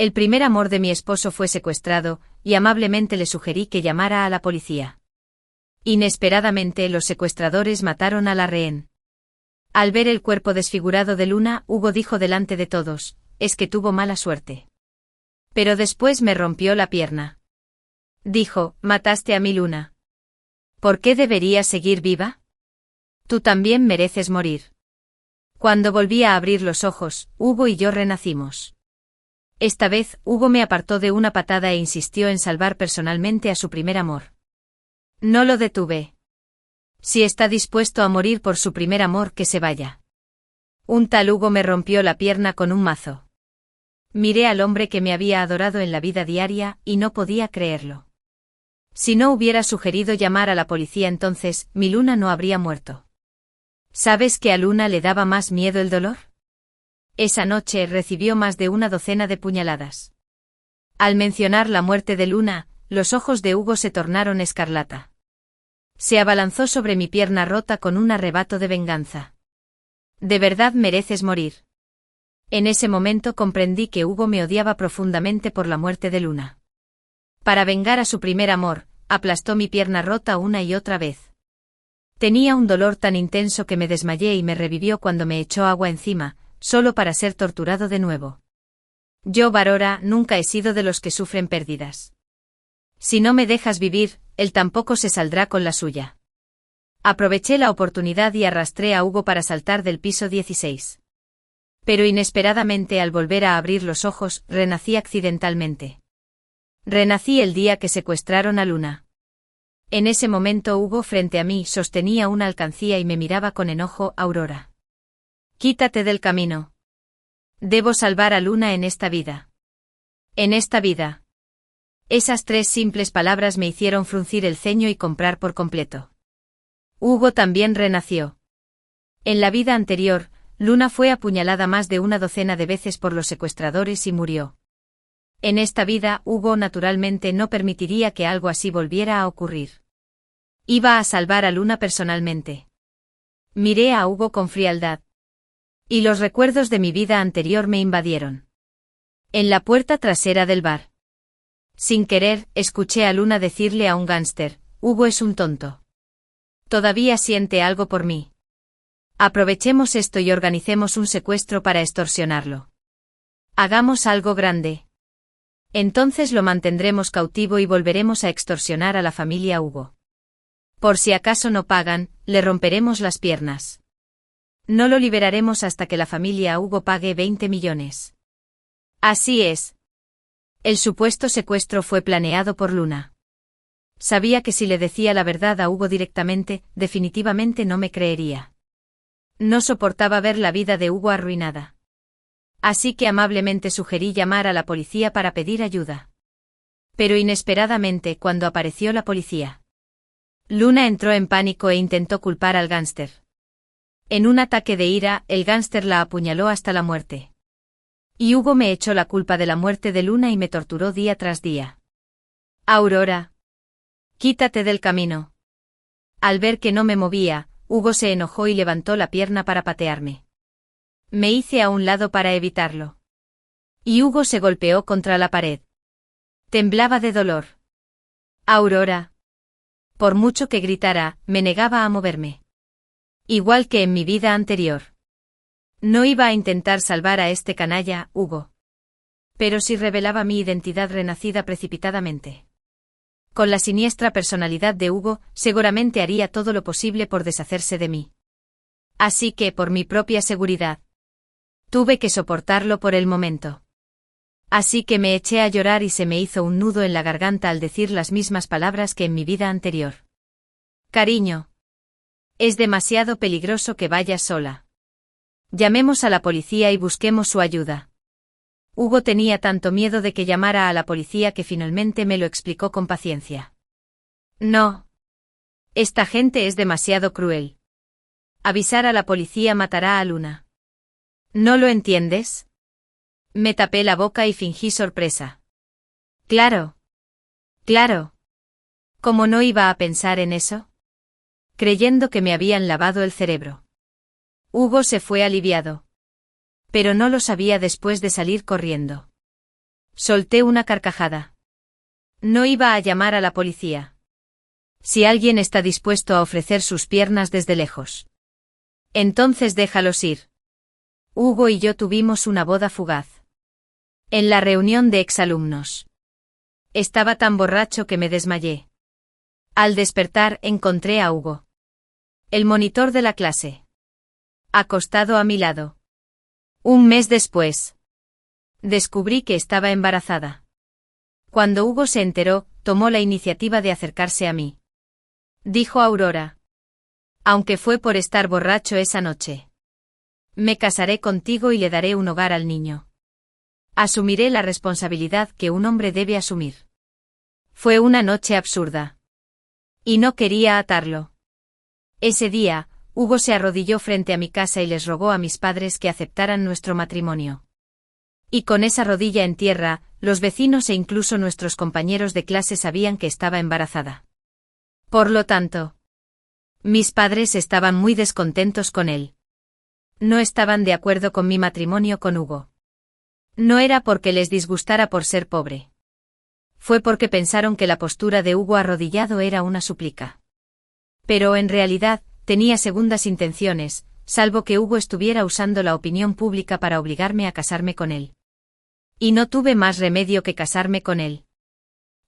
El primer amor de mi esposo fue secuestrado, y amablemente le sugerí que llamara a la policía. Inesperadamente los secuestradores mataron a la rehén. Al ver el cuerpo desfigurado de Luna, Hugo dijo delante de todos, es que tuvo mala suerte. Pero después me rompió la pierna. Dijo, mataste a mi Luna. ¿Por qué debería seguir viva? Tú también mereces morir. Cuando volví a abrir los ojos, Hugo y yo renacimos. Esta vez, Hugo me apartó de una patada e insistió en salvar personalmente a su primer amor. No lo detuve. Si está dispuesto a morir por su primer amor, que se vaya. Un tal Hugo me rompió la pierna con un mazo. Miré al hombre que me había adorado en la vida diaria, y no podía creerlo. Si no hubiera sugerido llamar a la policía entonces, mi Luna no habría muerto. ¿Sabes que a Luna le daba más miedo el dolor? Esa noche recibió más de una docena de puñaladas. Al mencionar la muerte de Luna, los ojos de Hugo se tornaron escarlata. Se abalanzó sobre mi pierna rota con un arrebato de venganza. De verdad mereces morir. En ese momento comprendí que Hugo me odiaba profundamente por la muerte de Luna. Para vengar a su primer amor, aplastó mi pierna rota una y otra vez. Tenía un dolor tan intenso que me desmayé y me revivió cuando me echó agua encima, solo para ser torturado de nuevo. Yo, Varora, nunca he sido de los que sufren pérdidas. Si no me dejas vivir, él tampoco se saldrá con la suya. Aproveché la oportunidad y arrastré a Hugo para saltar del piso 16. Pero inesperadamente al volver a abrir los ojos, renací accidentalmente. Renací el día que secuestraron a Luna. En ese momento Hugo frente a mí sostenía una alcancía y me miraba con enojo. Aurora. Quítate del camino. Debo salvar a Luna en esta vida. En esta vida. Esas 3 simples palabras me hicieron fruncir el ceño y comprar por completo. Hugo también renació. En la vida anterior, Luna fue apuñalada más de una docena de veces por los secuestradores y murió. En esta vida, Hugo naturalmente no permitiría que algo así volviera a ocurrir. Iba a salvar a Luna personalmente. Miré a Hugo con frialdad. Y los recuerdos de mi vida anterior me invadieron. En la puerta trasera del bar. Sin querer, escuché a Luna decirle a un gánster, Hugo es un tonto. Todavía siente algo por mí. Aprovechemos esto y organicemos un secuestro para extorsionarlo. Hagamos algo grande. Entonces lo mantendremos cautivo y volveremos a extorsionar a la familia Hugo. Por si acaso no pagan, le romperemos las piernas. No lo liberaremos hasta que la familia Hugo pague 20 millones. Así es. El supuesto secuestro fue planeado por Luna. Sabía que si le decía la verdad a Hugo directamente, definitivamente no me creería. No soportaba ver la vida de Hugo arruinada. Así que amablemente sugerí llamar a la policía para pedir ayuda. Pero inesperadamente, cuando apareció la policía, Luna entró en pánico e intentó culpar al gánster. En un ataque de ira, el gánster la apuñaló hasta la muerte. Y Hugo me echó la culpa de la muerte de Luna y me torturó día tras día. Aurora. Quítate del camino. Al ver que no me movía, Hugo se enojó y levantó la pierna para patearme. Me hice a un lado para evitarlo. Y Hugo se golpeó contra la pared. Temblaba de dolor. Aurora. Por mucho que gritara, me negaba a moverme. Igual que en mi vida anterior. No iba a intentar salvar a este canalla, Hugo. Pero si revelaba mi identidad renacida precipitadamente. Con la siniestra personalidad de Hugo, seguramente haría todo lo posible por deshacerse de mí. Así que, por mi propia seguridad, tuve que soportarlo por el momento. Así que me eché a llorar y se me hizo un nudo en la garganta al decir las mismas palabras que en mi vida anterior. Cariño. Es demasiado peligroso que vayas sola. Llamemos a la policía y busquemos su ayuda. Hugo tenía tanto miedo de que llamara a la policía que finalmente me lo explicó con paciencia. No. Esta gente es demasiado cruel. Avisar a la policía matará a Luna. ¿No lo entiendes? Me tapé la boca y fingí sorpresa. Claro. Claro. ¿Cómo no iba a pensar en eso? Creyendo que me habían lavado el cerebro. Hugo se fue aliviado. Pero no lo sabía después de salir corriendo. Solté una carcajada. No iba a llamar a la policía. Si alguien está dispuesto a ofrecer sus piernas desde lejos, entonces déjalos ir. Hugo y yo tuvimos una boda fugaz. En la reunión de exalumnos. Estaba tan borracho que me desmayé. Al despertar encontré a Hugo, el monitor de la clase, acostado a mi lado. Un mes después, descubrí que estaba embarazada. Cuando Hugo se enteró, tomó la iniciativa de acercarse a mí. Dijo Aurora. Aunque fue por estar borracho esa noche. Me casaré contigo y le daré un hogar al niño. Asumiré la responsabilidad que un hombre debe asumir. Fue una noche absurda. Y no quería atarlo. Ese día, Hugo se arrodilló frente a mi casa y les rogó a mis padres que aceptaran nuestro matrimonio. Y con esa rodilla en tierra, los vecinos e incluso nuestros compañeros de clase sabían que estaba embarazada. Por lo tanto, mis padres estaban muy descontentos con él. No estaban de acuerdo con mi matrimonio con Hugo. No era porque les disgustara por ser pobre. Fue porque pensaron que la postura de Hugo arrodillado era una súplica. Pero en realidad, tenía segundas intenciones, salvo que Hugo estuviera usando la opinión pública para obligarme a casarme con él. Y no tuve más remedio que casarme con él.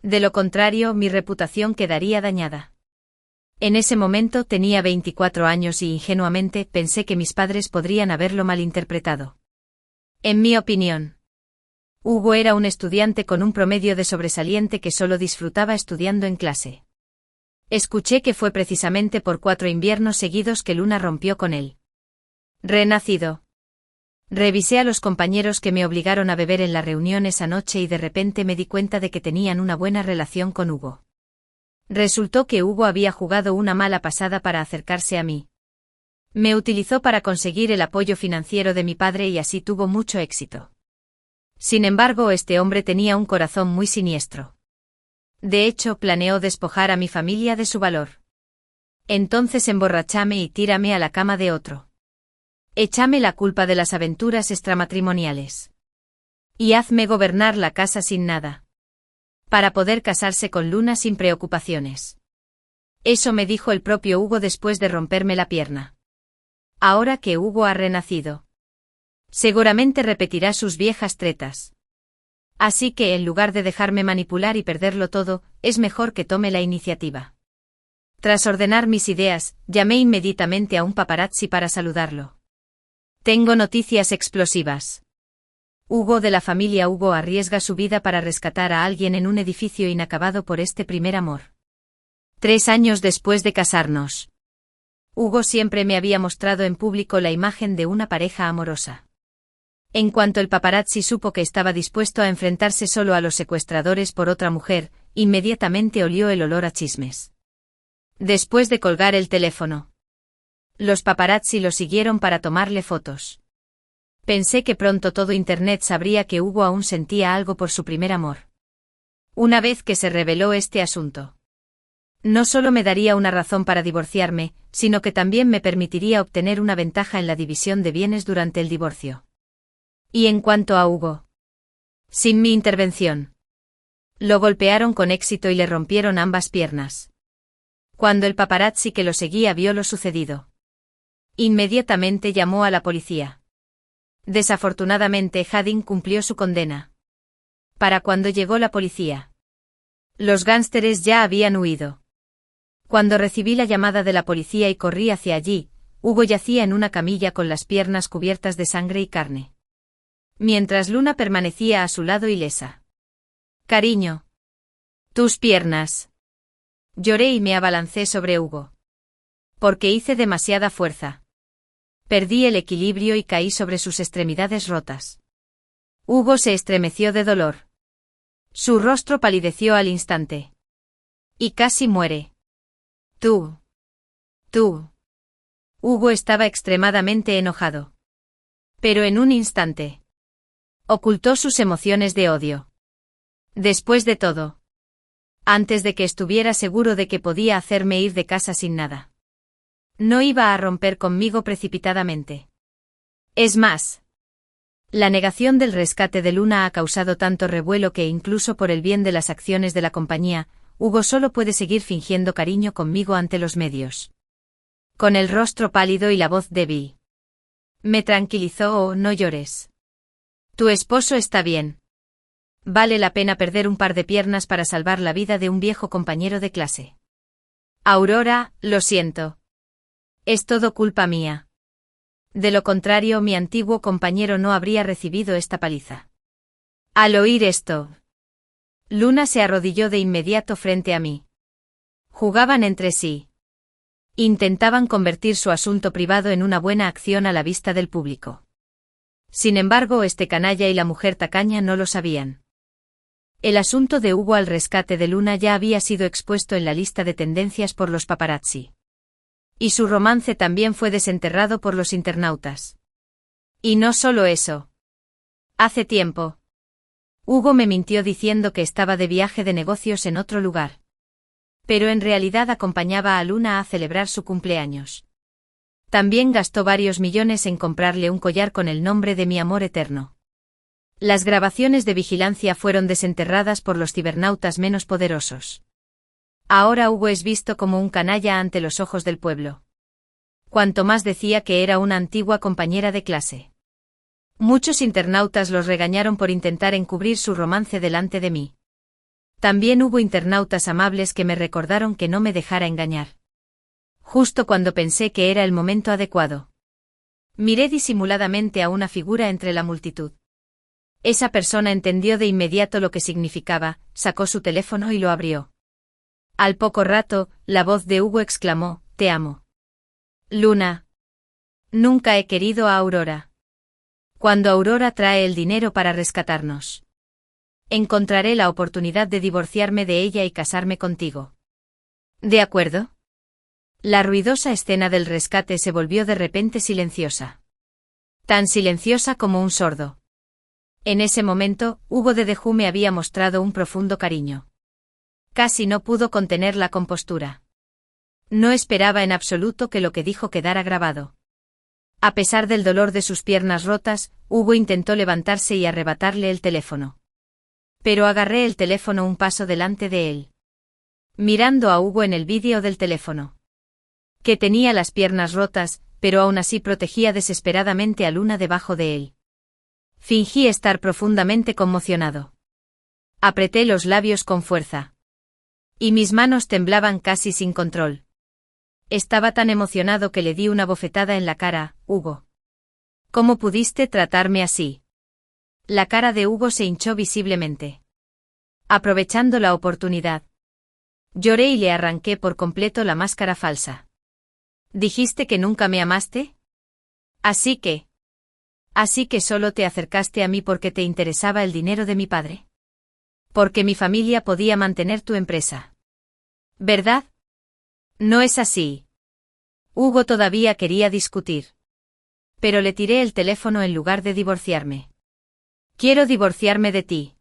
De lo contrario, mi reputación quedaría dañada. En ese momento tenía 24 años y ingenuamente pensé que mis padres podrían haberlo malinterpretado. En mi opinión, Hugo era un estudiante con un promedio de sobresaliente que solo disfrutaba estudiando en clase. Escuché que fue precisamente por 4 inviernos seguidos que Luna rompió con él. Renacido. Revisé a los compañeros que me obligaron a beber en la reunión esa noche y de repente me di cuenta de que tenían una buena relación con Hugo. Resultó que Hugo había jugado una mala pasada para acercarse a mí. Me utilizó para conseguir el apoyo financiero de mi padre y así tuvo mucho éxito. Sin embargo, este hombre tenía un corazón muy siniestro. De hecho, planeó despojar a mi familia de su valor. Entonces emborrachame y tírame a la cama de otro. Échame la culpa de las aventuras extramatrimoniales. Y hazme gobernar la casa sin nada. Para poder casarse con Luna sin preocupaciones. Eso me dijo el propio Hugo después de romperme la pierna. Ahora que Hugo ha renacido, seguramente repetirá sus viejas tretas. Así que en lugar de dejarme manipular y perderlo todo, es mejor que tome la iniciativa. Tras ordenar mis ideas, llamé inmediatamente a un paparazzi para saludarlo. Tengo noticias explosivas. Hugo de la familia Hugo arriesga su vida para rescatar a alguien en un edificio inacabado por este primer amor. 3 años después de casarnos. Hugo siempre me había mostrado en público la imagen de una pareja amorosa. En cuanto el paparazzi supo que estaba dispuesto a enfrentarse solo a los secuestradores por otra mujer, inmediatamente olió el olor a chismes. Después de colgar el teléfono, los paparazzi lo siguieron para tomarle fotos. Pensé que pronto todo Internet sabría que Hugo aún sentía algo por su primer amor. Una vez que se reveló este asunto, no solo me daría una razón para divorciarme, sino que también me permitiría obtener una ventaja en la división de bienes durante el divorcio. Y en cuanto a Hugo, sin mi intervención, lo golpearon con éxito y le rompieron ambas piernas. Cuando el paparazzi que lo seguía vio lo sucedido, inmediatamente llamó a la policía. Desafortunadamente Hadding cumplió su condena. Para cuando llegó la policía, los gánsteres ya habían huido. Cuando recibí la llamada de la policía y corrí hacia allí, Hugo yacía en una camilla con las piernas cubiertas de sangre y carne. Mientras Luna permanecía a su lado ilesa. Cariño. Tus piernas. Lloré y me abalancé sobre Hugo. Porque hice demasiada fuerza. Perdí el equilibrio y caí sobre sus extremidades rotas. Hugo se estremeció de dolor. Su rostro palideció al instante. Y casi muere. Tú. Hugo estaba extremadamente enojado. Pero en un instante ocultó sus emociones de odio. Después de todo, antes de que estuviera seguro de que podía hacerme ir de casa sin nada, no iba a romper conmigo precipitadamente. Es más, La negación del rescate de Luna ha causado tanto revuelo que incluso por el bien de las acciones de la compañía, Hugo solo puede seguir fingiendo cariño conmigo ante los medios. Con el rostro pálido y la voz débil. Me tranquilizó: "Oh, no llores. Tu esposo está bien. Vale la pena perder un par de piernas para salvar la vida de un viejo compañero de clase. Aurora, lo siento. Es todo culpa mía. De lo contrario, mi antiguo compañero no habría recibido esta paliza". Al oír esto, Luna se arrodilló de inmediato frente a mí. Jugaban entre sí. Intentaban convertir su asunto privado en una buena acción a la vista del público. Sin embargo, este canalla y la mujer tacaña no lo sabían. El asunto de Hugo al rescate de Luna ya había sido expuesto en la lista de tendencias por los paparazzi. Y su romance también fue desenterrado por los internautas. Y no solo eso. Hace tiempo, Hugo me mintió diciendo que estaba de viaje de negocios en otro lugar. Pero en realidad acompañaba a Luna a celebrar su cumpleaños. También gastó varios millones en comprarle un collar con el nombre de mi amor eterno. Las grabaciones de vigilancia fueron desenterradas por los cibernautas menos poderosos. Ahora Hugo es visto como un canalla ante los ojos del pueblo. Cuanto más decía que era una antigua compañera de clase. Muchos internautas los regañaron por intentar encubrir su romance delante de mí. También hubo internautas amables que me recordaron que no me dejara engañar. Justo cuando pensé que era el momento adecuado. Miré disimuladamente a una figura entre la multitud. Esa persona entendió de inmediato lo que significaba, sacó su teléfono y lo abrió. Al poco rato, la voz de Hugo exclamó: "Te amo. Luna. Nunca he querido a Aurora. Cuando Aurora trae el dinero para rescatarnos, encontraré la oportunidad de divorciarme de ella y casarme contigo. ¿De acuerdo?". La ruidosa escena del rescate se volvió de repente silenciosa. Tan silenciosa como un sordo. En ese momento, Hugo de Dejú me había mostrado un profundo cariño. Casi no pudo contener la compostura. No esperaba en absoluto que lo que dijo quedara grabado. A pesar del dolor de sus piernas rotas, Hugo intentó levantarse y arrebatarle el teléfono. Pero agarré el teléfono un paso delante de él. Mirando a Hugo en el vídeo del teléfono. Que tenía las piernas rotas, pero aún así protegía desesperadamente a Luna debajo de él. Fingí estar profundamente conmocionado. Apreté los labios con fuerza. Y mis manos temblaban casi sin control. Estaba tan emocionado que le di una bofetada en la cara: "Hugo. ¿Cómo pudiste tratarme así?". La cara de Hugo se hinchó visiblemente. Aprovechando la oportunidad, lloré y le arranqué por completo la máscara falsa. ¿Dijiste que nunca me amaste? Así que solo te acercaste a mí porque te interesaba el dinero de mi padre. Porque mi familia podía mantener tu empresa. ¿Verdad? No es así. Hugo todavía quería discutir. Pero le tiré el teléfono en lugar de divorciarme. Quiero divorciarme de ti.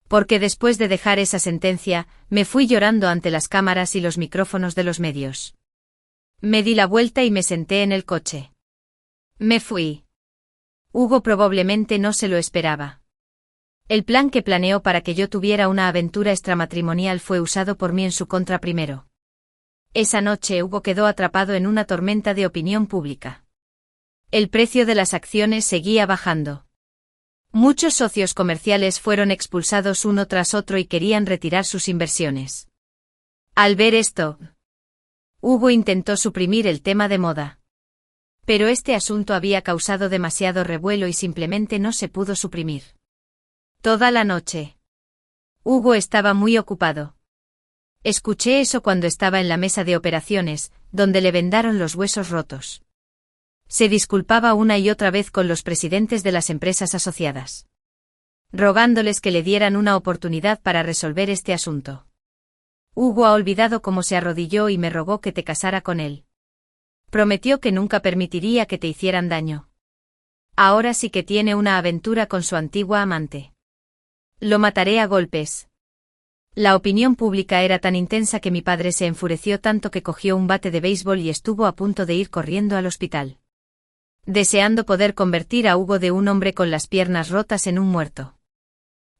Porque después de dejar esa sentencia, me fui llorando ante las cámaras y los micrófonos de los medios. Me di la vuelta y me senté en el coche. Me fui. Hugo probablemente no se lo esperaba. El plan que planeó para que yo tuviera una aventura extramatrimonial fue usado por mí en su contra primero. Esa noche Hugo quedó atrapado en una tormenta de opinión pública. El precio de las acciones seguía bajando. Muchos socios comerciales fueron expulsados uno tras otro y querían retirar sus inversiones. Al ver esto, Hugo intentó suprimir el tema de moda. Pero este asunto había causado demasiado revuelo y simplemente no se pudo suprimir. Toda la noche, Hugo estaba muy ocupado. Escuché eso cuando estaba en la mesa de operaciones, donde le vendaron los huesos rotos. Se disculpaba una y otra vez con los presidentes de las empresas asociadas, rogándoles que le dieran una oportunidad para resolver este asunto. Hugo ha olvidado cómo se arrodilló y me rogó que te casara con él. Prometió que nunca permitiría que te hicieran daño. Ahora sí que tiene una aventura con su antigua amante. Lo mataré a golpes. La opinión pública era tan intensa que mi padre se enfureció tanto que cogió un bate de béisbol y estuvo a punto de ir corriendo al hospital. deseando poder convertir a Hugo de un hombre con las piernas rotas en un muerto.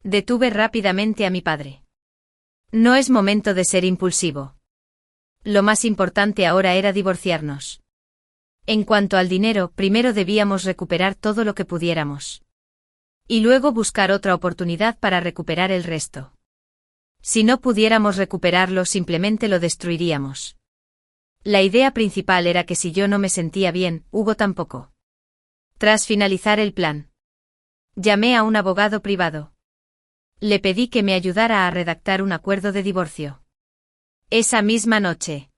Detuve rápidamente a mi padre. No es momento de ser impulsivo. Lo más importante ahora era divorciarnos. En cuanto al dinero, primero debíamos recuperar todo lo que pudiéramos. Y luego buscar otra oportunidad para recuperar el resto. Si no pudiéramos recuperarlo, simplemente lo destruiríamos. La idea principal era que si yo no me sentía bien, Hugo tampoco. Tras finalizar el plan, llamé a un abogado privado. Le pedí que me ayudara a redactar un acuerdo de divorcio. Esa misma noche,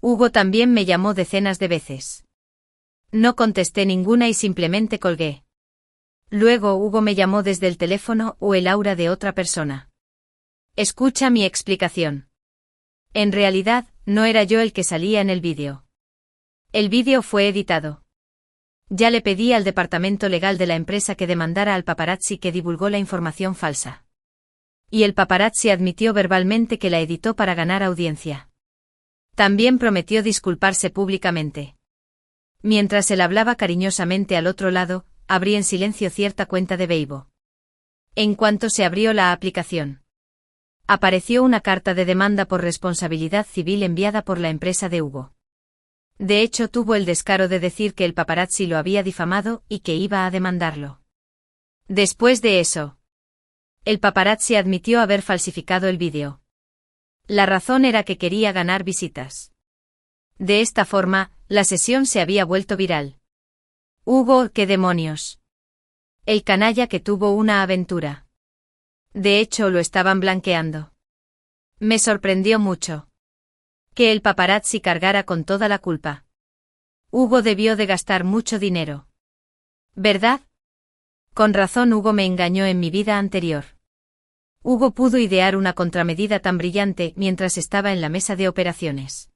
Hugo también me llamó decenas de veces. No contesté ninguna y simplemente colgué. Luego Hugo me llamó desde el teléfono o el aura de otra persona. Escucha mi explicación. En realidad, no era yo el que salía en el vídeo. El vídeo fue editado. Ya le pedí al departamento legal de la empresa que demandara al paparazzi que divulgó la información falsa. Y el paparazzi admitió verbalmente que la editó para ganar audiencia. También prometió disculparse públicamente. Mientras él hablaba cariñosamente al otro lado, abrí en silencio cierta cuenta de Weibo. En cuanto se abrió la aplicación, apareció una carta de demanda por responsabilidad civil enviada por la empresa de Hugo. De hecho, tuvo el descaro de decir que el paparazzi lo había difamado y que iba a demandarlo. Después de eso, el paparazzi admitió haber falsificado el vídeo. La razón era que quería ganar visitas. De esta forma, la sesión se había vuelto viral. Hugo, ¿qué demonios? El canalla que tuvo una aventura. De hecho, lo estaban blanqueando. Me sorprendió mucho que el paparazzi cargara con toda la culpa. Hugo debió de gastar mucho dinero. ¿Verdad? Con razón Hugo me engañó en mi vida anterior. Hugo pudo idear una contramedida tan brillante mientras estaba en la mesa de operaciones.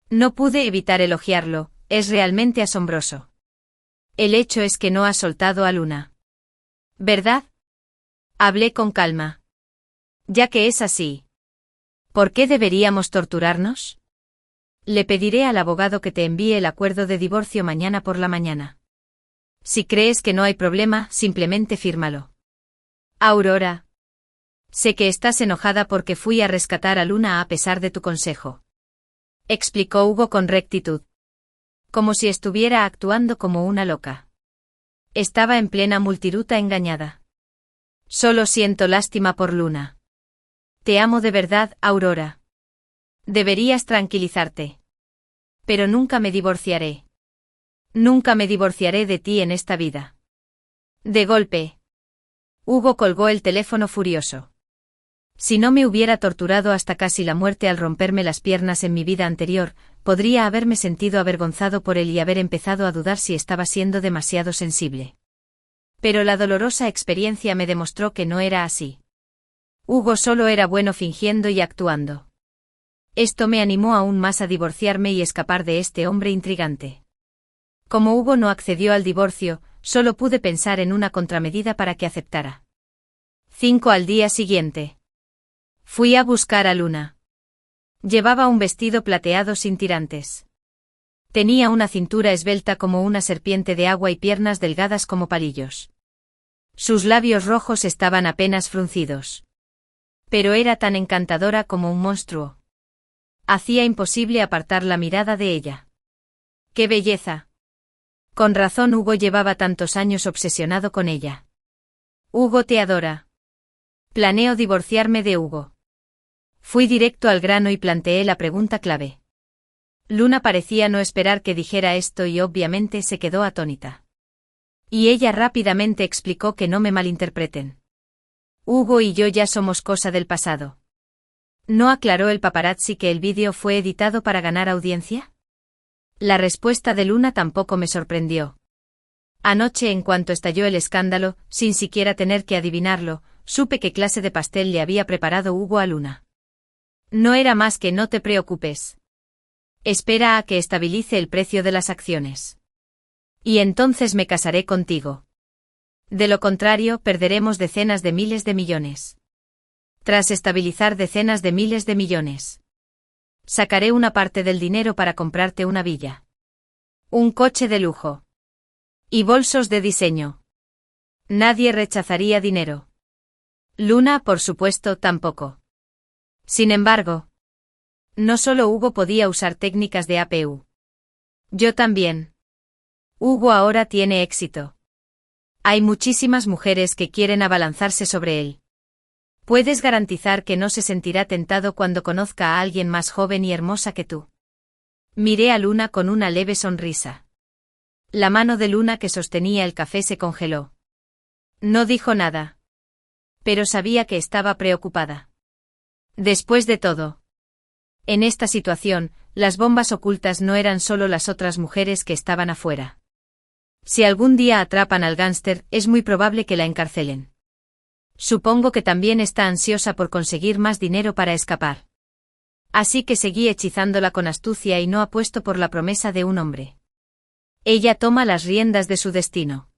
No pude evitar elogiarlo, es realmente asombroso. El hecho es que no ha soltado a Luna. ¿Verdad? Hablé con calma. Ya que es así, ¿por qué deberíamos torturarnos? Le pediré al abogado que te envíe el acuerdo de divorcio mañana por la mañana. Si crees que no hay problema, simplemente fírmalo. Aurora. Sé que estás enojada porque fui a rescatar a Luna a pesar de tu consejo. Explicó Hugo con rectitud. Como si estuviera actuando como una loca. Estaba en plena multiruta engañada. Solo siento lástima por Luna. Te amo de verdad, Aurora. Deberías tranquilizarte. Pero nunca me divorciaré. Nunca me divorciaré de ti en esta vida. De golpe, Hugo colgó el teléfono furioso. Si no me hubiera torturado hasta casi la muerte al romperme las piernas en mi vida anterior, podría haberme sentido avergonzado por él y haber empezado a dudar si estaba siendo demasiado sensible. Pero la dolorosa experiencia me demostró que no era así. Hugo solo era bueno fingiendo y actuando. Esto me animó aún más a divorciarme y escapar de este hombre intrigante. Como Hugo no accedió al divorcio, solo pude pensar en una contramedida para que aceptara. 5 al día siguiente. Fui a buscar a Luna. Llevaba un vestido plateado sin tirantes. Tenía una cintura esbelta como una serpiente de agua y piernas delgadas como palillos. Sus labios rojos estaban apenas fruncidos. Pero era tan encantadora como un monstruo. Hacía imposible apartar la mirada de ella. ¡Qué belleza! Con razón Hugo llevaba tantos años obsesionado con ella. Hugo te adora. Planeo divorciarme de Hugo. Fui directo al grano y planteé la pregunta clave. Luna parecía no esperar que dijera esto y obviamente se quedó atónita. Y ella rápidamente explicó que no me malinterpreten. Hugo y yo ya somos cosa del pasado. ¿No aclaró el paparazzi que el vídeo fue editado para ganar audiencia? La respuesta de Luna tampoco me sorprendió. Anoche, en cuanto estalló el escándalo, sin siquiera tener que adivinarlo, supe qué clase de pastel le había preparado Hugo a Luna. No era más que no te preocupes. Espera a que estabilice el precio de las acciones. Y entonces me casaré contigo. De lo contrario, perderemos decenas de miles de millones. Tras estabilizar decenas de miles de millones, sacaré una parte del dinero para comprarte una villa. Un coche de lujo. Y bolsos de diseño. Nadie rechazaría dinero. Luna, por supuesto, tampoco. Sin embargo, no solo Hugo podía usar técnicas de APU. Yo también. Hugo ahora tiene éxito. Hay muchísimas mujeres que quieren abalanzarse sobre él. ¿Puedes garantizar que no se sentirá tentado cuando conozca a alguien más joven y hermosa que tú? Miré a Luna con una leve sonrisa. La mano de Luna que sostenía el café se congeló. No dijo nada. Pero sabía que estaba preocupada. Después de todo, en esta situación, las bombas ocultas no eran solo las otras mujeres que estaban afuera. Si algún día atrapan al gánster, es muy probable que la encarcelen. Supongo que también está ansiosa por conseguir más dinero para escapar. Así que seguí hechizándola con astucia y no apuesto por la promesa de un hombre. Ella toma las riendas de su destino.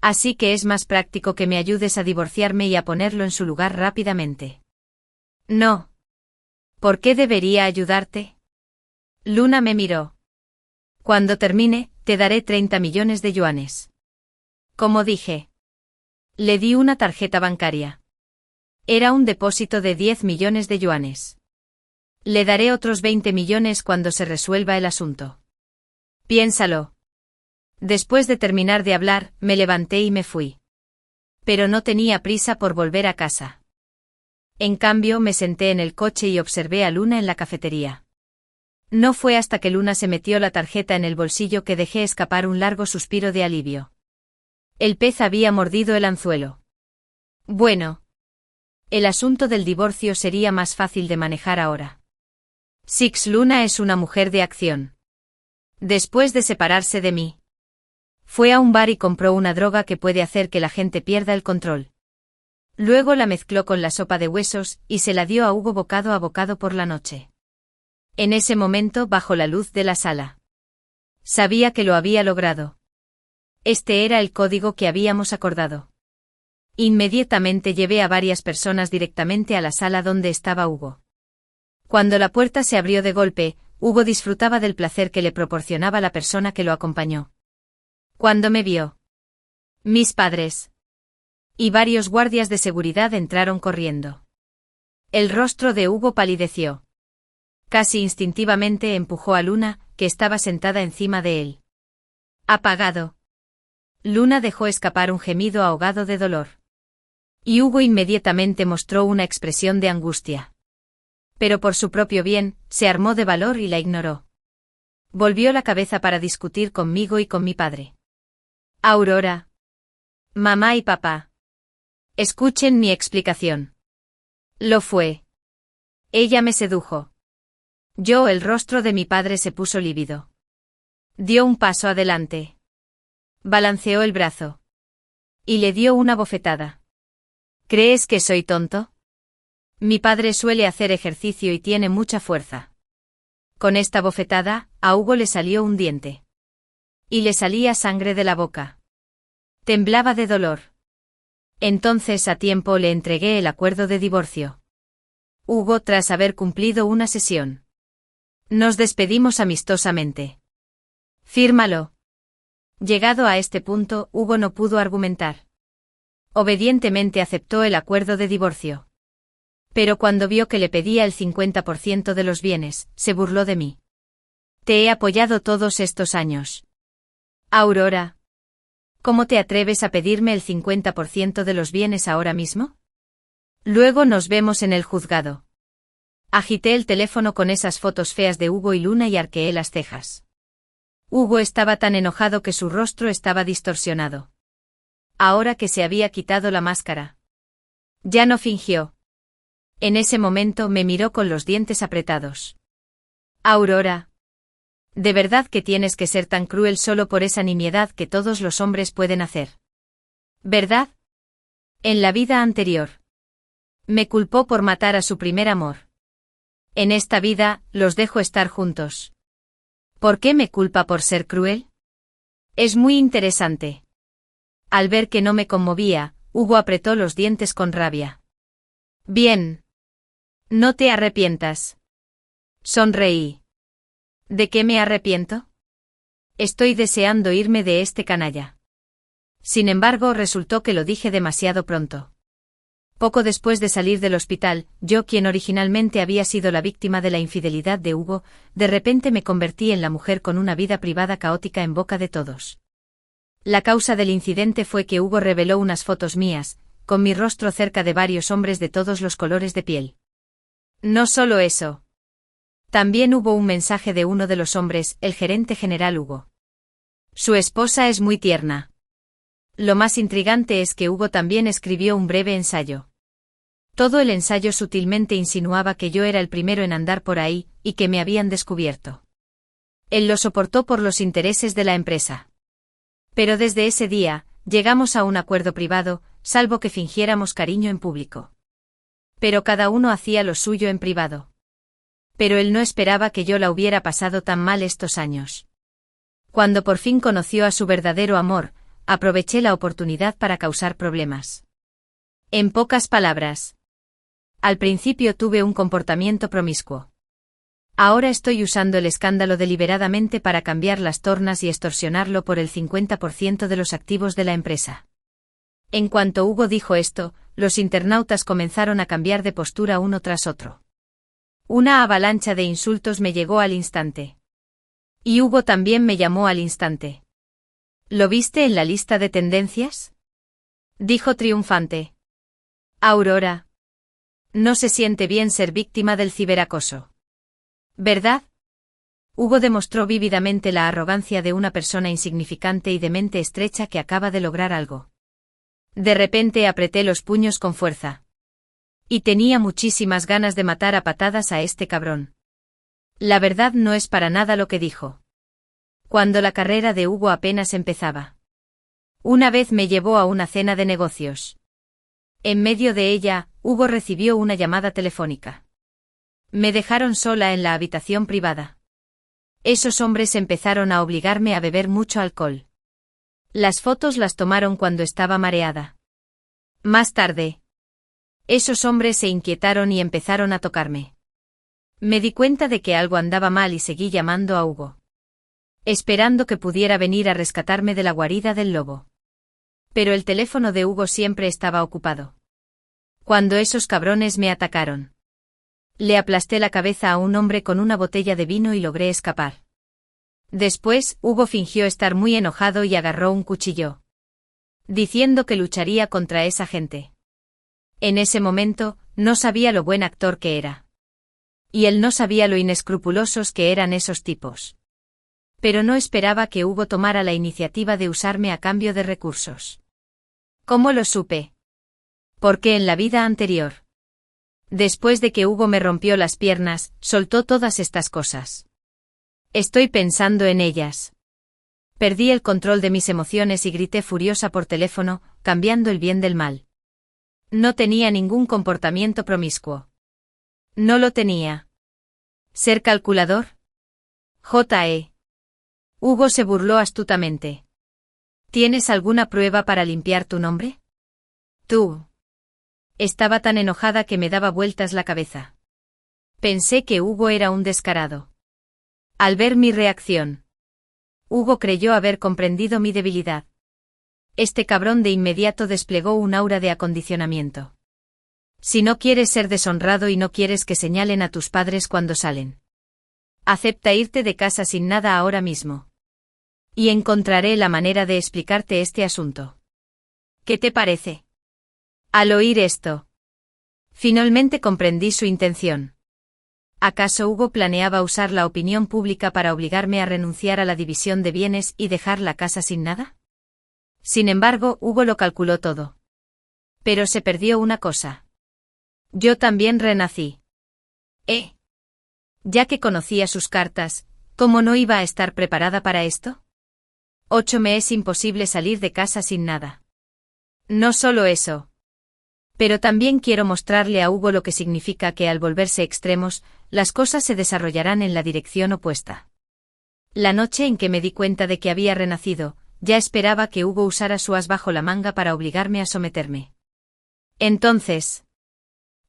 Así que es más práctico que me ayudes a divorciarme y a ponerlo en su lugar rápidamente. No. ¿Por qué debería ayudarte? Luna me miró. Cuando termine, te daré 30 millones de yuanes. Como dije. Le di una tarjeta bancaria. Era un depósito de 10 millones de yuanes. Le daré otros 20 millones cuando se resuelva el asunto. Piénsalo. Después de terminar de hablar, me levanté y me fui. Pero no tenía prisa por volver a casa. En cambio, me senté en el coche y observé a Luna en la cafetería. No fue hasta que Luna se metió la tarjeta en el bolsillo que dejé escapar un largo suspiro de alivio. El pez había mordido el anzuelo. Bueno. El asunto del divorcio sería más fácil de manejar ahora. Six Luna es una mujer de acción. Después de separarse de mí, fue a un bar y compró una droga que puede hacer que la gente pierda el control. Luego la mezcló con la sopa de huesos y se la dio a Hugo bocado a bocado por la noche. En ese momento, bajo la luz de la sala, sabía que lo había logrado. Este era el código que habíamos acordado. Inmediatamente llevé a varias personas directamente a la sala donde estaba Hugo. Cuando la puerta se abrió de golpe, Hugo disfrutaba del placer que le proporcionaba la persona que lo acompañó. Cuando me vio, mis padres y varios guardias de seguridad entraron corriendo. El rostro de Hugo palideció. Casi instintivamente empujó a Luna, que estaba sentada encima de él. Apagado. Luna dejó escapar un gemido ahogado de dolor. Y Hugo inmediatamente mostró una expresión de angustia. Pero por su propio bien, se armó de valor y la ignoró. Volvió la cabeza para discutir conmigo y con mi padre. Aurora. Mamá y papá. Escuchen mi explicación. Lo fue. Ella me sedujo. El rostro de mi padre se puso lívido. Dio un paso adelante. Balanceó el brazo. Y le dio una bofetada. ¿Crees que soy tonto? Mi padre suele hacer ejercicio y tiene mucha fuerza. Con esta bofetada, a Hugo le salió un diente. Y le salía sangre de la boca. Temblaba de dolor. Entonces a tiempo le entregué el acuerdo de divorcio. Hugo, tras haber cumplido una sesión. Nos despedimos amistosamente. Fírmalo. Llegado a este punto, Hugo no pudo argumentar. Obedientemente aceptó el acuerdo de divorcio. Pero cuando vio que le pedía el 50% de los bienes, se burló de mí. Te he apoyado todos estos años. Aurora. ¿Cómo te atreves a pedirme el 50% de los bienes ahora mismo? Luego nos vemos en el juzgado. Agité el teléfono con esas fotos feas de Hugo y Luna y arqueé las cejas. Hugo estaba tan enojado que su rostro estaba distorsionado. Ahora que se había quitado la máscara. Ya no fingió. En ese momento me miró con los dientes apretados. Aurora. ¿De verdad que tienes que ser tan cruel solo por esa nimiedad que todos los hombres pueden hacer? ¿Verdad? En la vida anterior. Me culpó por matar a su primer amor. En esta vida, los dejo estar juntos. ¿Por qué me culpa por ser cruel? Es muy interesante. Al ver que no me conmovía, Hugo apretó los dientes con rabia. Bien. No te arrepientas. Sonreí. ¿De qué me arrepiento? Estoy deseando irme de este canalla. Sin embargo, resultó que lo dije demasiado pronto. Poco después de salir del hospital, yo, quien originalmente había sido la víctima de la infidelidad de Hugo, de repente me convertí en la mujer con una vida privada caótica en boca de todos. La causa del incidente fue que Hugo reveló unas fotos mías, con mi rostro cerca de varios hombres de todos los colores de piel. No solo eso. También hubo un mensaje de uno de los hombres, el gerente general Hugo. Su esposa es muy tierna. Lo más intrigante es que Hugo también escribió un breve ensayo. Todo el ensayo sutilmente insinuaba que yo era el primero en andar por ahí, y que me habían descubierto. Él lo soportó por los intereses de la empresa. Pero desde ese día, llegamos a un acuerdo privado, salvo que fingiéramos cariño en público. Pero cada uno hacía lo suyo en privado. Pero él no esperaba que yo la hubiera pasado tan mal estos años. Cuando por fin conoció a su verdadero amor, aproveché la oportunidad para causar problemas. En pocas palabras. Al principio tuve un comportamiento promiscuo. Ahora estoy usando el escándalo deliberadamente para cambiar las tornas y extorsionarlo por el 50% de los activos de la empresa. En cuanto Hugo dijo esto, los internautas comenzaron a cambiar de postura uno tras otro. Una avalancha de insultos me llegó al instante. Y Hugo también me llamó al instante. ¿Lo viste en la lista de tendencias?, dijo triunfante. Aurora. No se siente bien ser víctima del ciberacoso. ¿Verdad? Hugo demostró vívidamente la arrogancia de una persona insignificante y de mente estrecha que acaba de lograr algo. De repente apreté los puños con fuerza. Y tenía muchísimas ganas de matar a patadas a este cabrón. La verdad no es para nada lo que dijo. Cuando la carrera de Hugo apenas empezaba. Una vez me llevó a una cena de negocios. En medio de ella, Hugo recibió una llamada telefónica. Me dejaron sola en la habitación privada. Esos hombres empezaron a obligarme a beber mucho alcohol. Las fotos las tomaron cuando estaba mareada. Más tarde, esos hombres se inquietaron y empezaron a tocarme. Me di cuenta de que algo andaba mal y seguí llamando a Hugo, esperando que pudiera venir a rescatarme de la guarida del lobo. Pero el teléfono de Hugo siempre estaba ocupado. Cuando esos cabrones me atacaron, le aplasté la cabeza a un hombre con una botella de vino y logré escapar. Después, Hugo fingió estar muy enojado y agarró un cuchillo, diciendo que lucharía contra esa gente. En ese momento, no sabía lo buen actor que era. Y él no sabía lo inescrupulosos que eran esos tipos. Pero no esperaba que Hugo tomara la iniciativa de usarme a cambio de recursos. ¿Cómo lo supe? Porque en la vida anterior, después de que Hugo me rompió las piernas, soltó todas estas cosas. Estoy pensando en ellas. Perdí el control de mis emociones y grité furiosa por teléfono, cambiando el bien del mal. No tenía ningún comportamiento promiscuo. No lo tenía. ¿Ser calculador? J.E. Hugo se burló astutamente. ¿Tienes alguna prueba para limpiar tu nombre? Tú. Estaba tan enojada que me daba vueltas la cabeza. Pensé que Hugo era un descarado. Al ver mi reacción, Hugo creyó haber comprendido mi debilidad. Este cabrón de inmediato desplegó un aura de acondicionamiento. Si no quieres ser deshonrado y no quieres que señalen a tus padres cuando salen, acepta irte de casa sin nada ahora mismo. Y encontraré la manera de explicarte este asunto. ¿Qué te parece? Al oír esto, finalmente comprendí su intención. ¿Acaso Hugo planeaba usar la opinión pública para obligarme a renunciar a la división de bienes y dejar la casa sin nada? Sin embargo, Hugo lo calculó todo. Pero se perdió una cosa. Yo también renací. Ya que conocía sus cartas, ¿cómo no iba a estar preparada para esto? 8 me es imposible salir de casa sin nada. No solo eso. Pero también quiero mostrarle a Hugo lo que significa que al volverse extremos, las cosas se desarrollarán en la dirección opuesta. La noche en que me di cuenta de que había renacido, ya esperaba que Hugo usara su as bajo la manga para obligarme a someterme. Entonces,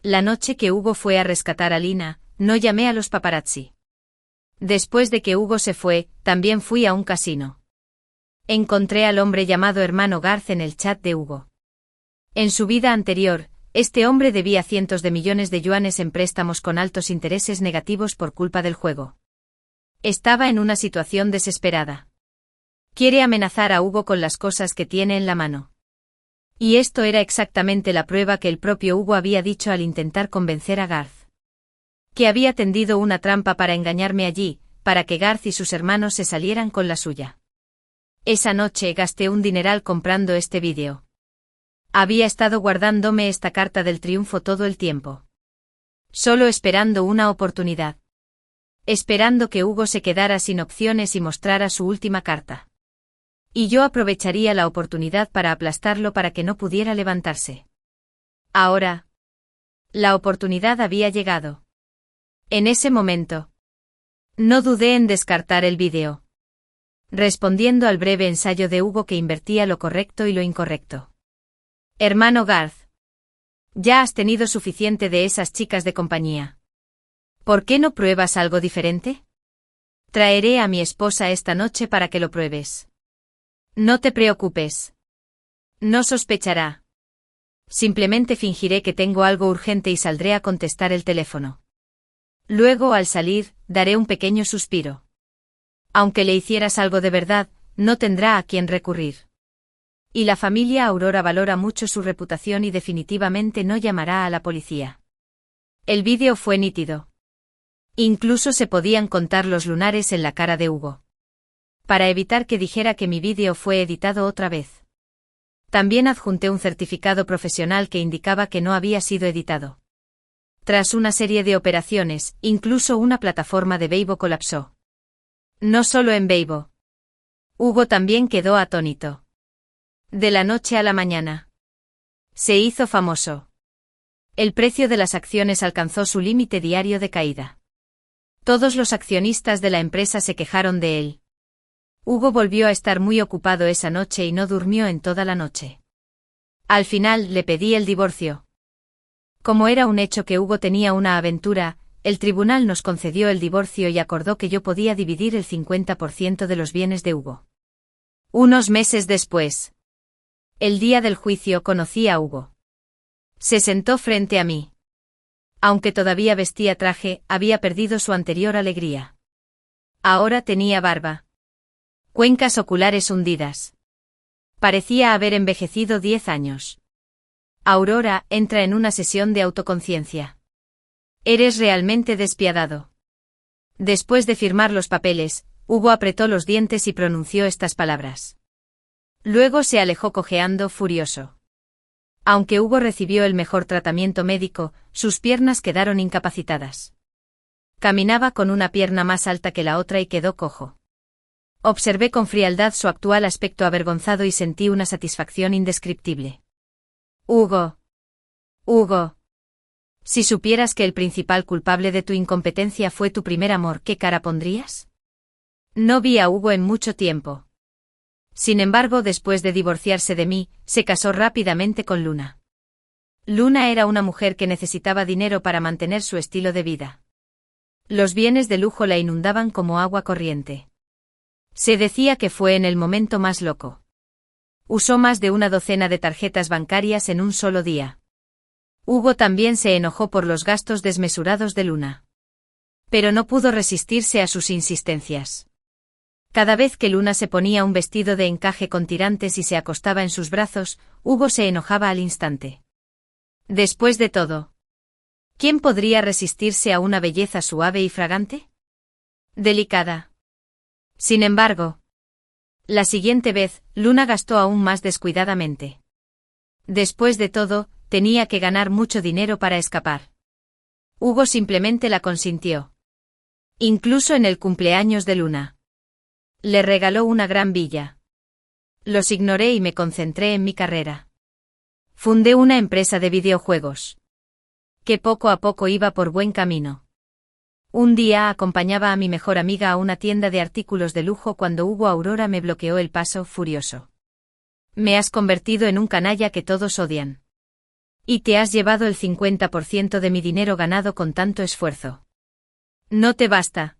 la noche que Hugo fue a rescatar a Lina, no llamé a los paparazzi. Después de que Hugo se fue, también fui a un casino. Encontré al hombre llamado hermano Garth en el chat de Hugo. En su vida anterior, este hombre debía cientos de millones de yuanes en préstamos con altos intereses negativos por culpa del juego. Estaba en una situación desesperada. Quiere amenazar a Hugo con las cosas que tiene en la mano. Y esto era exactamente la prueba que el propio Hugo había dicho al intentar convencer a Garth. Que había tendido una trampa para engañarme allí, para que Garth y sus hermanos se salieran con la suya. Esa noche gasté un dineral comprando este vídeo. Había estado guardándome esta carta del triunfo todo el tiempo. Solo esperando una oportunidad. Esperando que Hugo se quedara sin opciones y mostrara su última carta. Y yo aprovecharía la oportunidad para aplastarlo para que no pudiera levantarse. Ahora. La oportunidad había llegado. En ese momento. No dudé en descartar el vídeo. Respondiendo al breve ensayo de Hugo que invertía lo correcto y lo incorrecto. Hermano Garth. Ya has tenido suficiente de esas chicas de compañía. ¿Por qué no pruebas algo diferente? Traeré a mi esposa esta noche para que lo pruebes. No te preocupes. No sospechará. Simplemente fingiré que tengo algo urgente y saldré a contestar el teléfono. Luego, al salir, daré un pequeño suspiro. Aunque le hicieras algo de verdad, no tendrá a quién recurrir. Y la familia Aurora valora mucho su reputación y definitivamente no llamará a la policía. El vídeo fue nítido. Incluso se podían contar los lunares en la cara de Hugo. Para evitar que dijera que mi vídeo fue editado otra vez. También adjunté un certificado profesional que indicaba que no había sido editado. Tras una serie de operaciones, incluso una plataforma de Weibo colapsó. No solo en Weibo. Hugo también quedó atónito. De la noche a la mañana. Se hizo famoso. El precio de las acciones alcanzó su límite diario de caída. Todos los accionistas de la empresa se quejaron de él. Hugo volvió a estar muy ocupado esa noche y no durmió en toda la noche. Al final le pedí el divorcio. Como era un hecho que Hugo tenía una aventura, el tribunal nos concedió el divorcio y acordó que yo podía dividir el 50% de los bienes de Hugo. Unos meses después. El día del juicio conocí a Hugo. Se sentó frente a mí. Aunque todavía vestía traje, había perdido su anterior alegría. Ahora tenía barba. Cuencas oculares hundidas. Parecía haber envejecido 10 años. Aurora, entra en una sesión de autoconciencia. Eres realmente despiadado. Después de firmar los papeles, Hugo apretó los dientes y pronunció estas palabras. Luego se alejó cojeando furioso. Aunque Hugo recibió el mejor tratamiento médico, sus piernas quedaron incapacitadas. Caminaba con una pierna más alta que la otra y quedó cojo. Observé con frialdad su actual aspecto avergonzado y sentí una satisfacción indescriptible. Hugo. Hugo. Si supieras que el principal culpable de tu incompetencia fue tu primer amor, ¿qué cara pondrías? No vi a Hugo en mucho tiempo. Sin embargo, después de divorciarse de mí, se casó rápidamente con Luna. Luna era una mujer que necesitaba dinero para mantener su estilo de vida. Los bienes de lujo la inundaban como agua corriente. Se decía que fue en el momento más loco. Usó más de una docena de tarjetas bancarias en un solo día. Hugo también se enojó por los gastos desmesurados de Luna. Pero no pudo resistirse a sus insistencias. Cada vez que Luna se ponía un vestido de encaje con tirantes y se acostaba en sus brazos, Hugo se enojaba al instante. Después de todo, ¿quién podría resistirse a una belleza suave y fragante? Delicada. Sin embargo, la siguiente vez, Luna gastó aún más descuidadamente. Después de todo, tenía que ganar mucho dinero para escapar. Hugo simplemente la consintió. Incluso en el cumpleaños de Luna. Le regaló una gran villa. Los ignoré y me concentré en mi carrera. Fundé una empresa de videojuegos. Que poco a poco iba por buen camino. Un día acompañaba a mi mejor amiga a una tienda de artículos de lujo cuando Hugo Aurora me bloqueó el paso, furioso. Me has convertido en un canalla que todos odian. Y te has llevado el 50% de mi dinero ganado con tanto esfuerzo. ¿No te basta?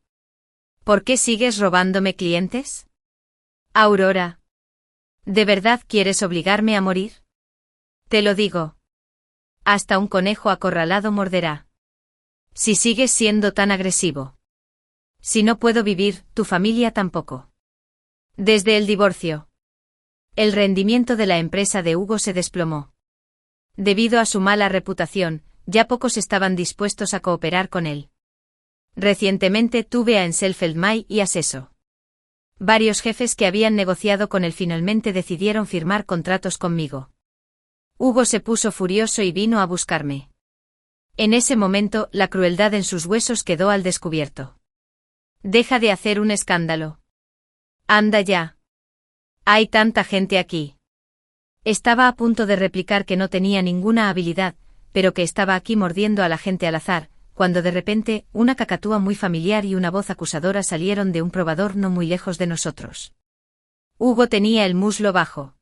¿Por qué sigues robándome clientes? Aurora. ¿De verdad quieres obligarme a morir? Te lo digo. Hasta un conejo acorralado morderá. Si sigues siendo tan agresivo. Si no puedo vivir, tu familia tampoco. Desde el divorcio. El rendimiento de la empresa de Hugo se desplomó. Debido a su mala reputación, ya pocos estaban dispuestos a cooperar con él. Recientemente tuve a Enselfeldmay y a Seso. Varios jefes que habían negociado con él finalmente decidieron firmar contratos conmigo. Hugo se puso furioso y vino a buscarme. En ese momento, la crueldad en sus huesos quedó al descubierto. Deja de hacer un escándalo. Anda ya. Hay tanta gente aquí. Estaba a punto de replicar que no tenía ninguna habilidad, pero que estaba aquí mordiendo a la gente al azar, cuando de repente, una cacatúa muy familiar y una voz acusadora salieron de un probador no muy lejos de nosotros. Hugo tenía el muslo bajo.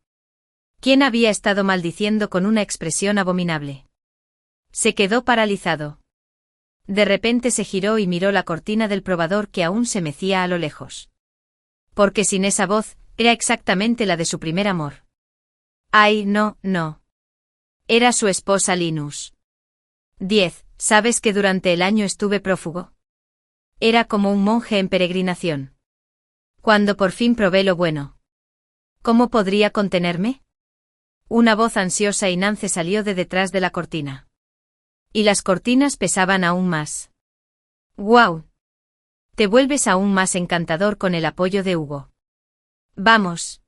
¿Quién había estado maldiciendo con una expresión abominable? Se quedó paralizado. De repente se giró y miró la cortina del probador que aún se mecía a lo lejos. Porque sin esa voz, era exactamente la de su primer amor. Ay, no, no. Era su esposa Linus. 10. ¿Sabes que durante el año estuve prófugo? Era como un monje en peregrinación. Cuando por fin probé lo bueno. ¿Cómo podría contenerme? Una voz ansiosa y nance salió de detrás de la cortina. Y las cortinas pesaban aún más. ¡Guau! Te vuelves aún más encantador con el apoyo de Hugo. Vamos.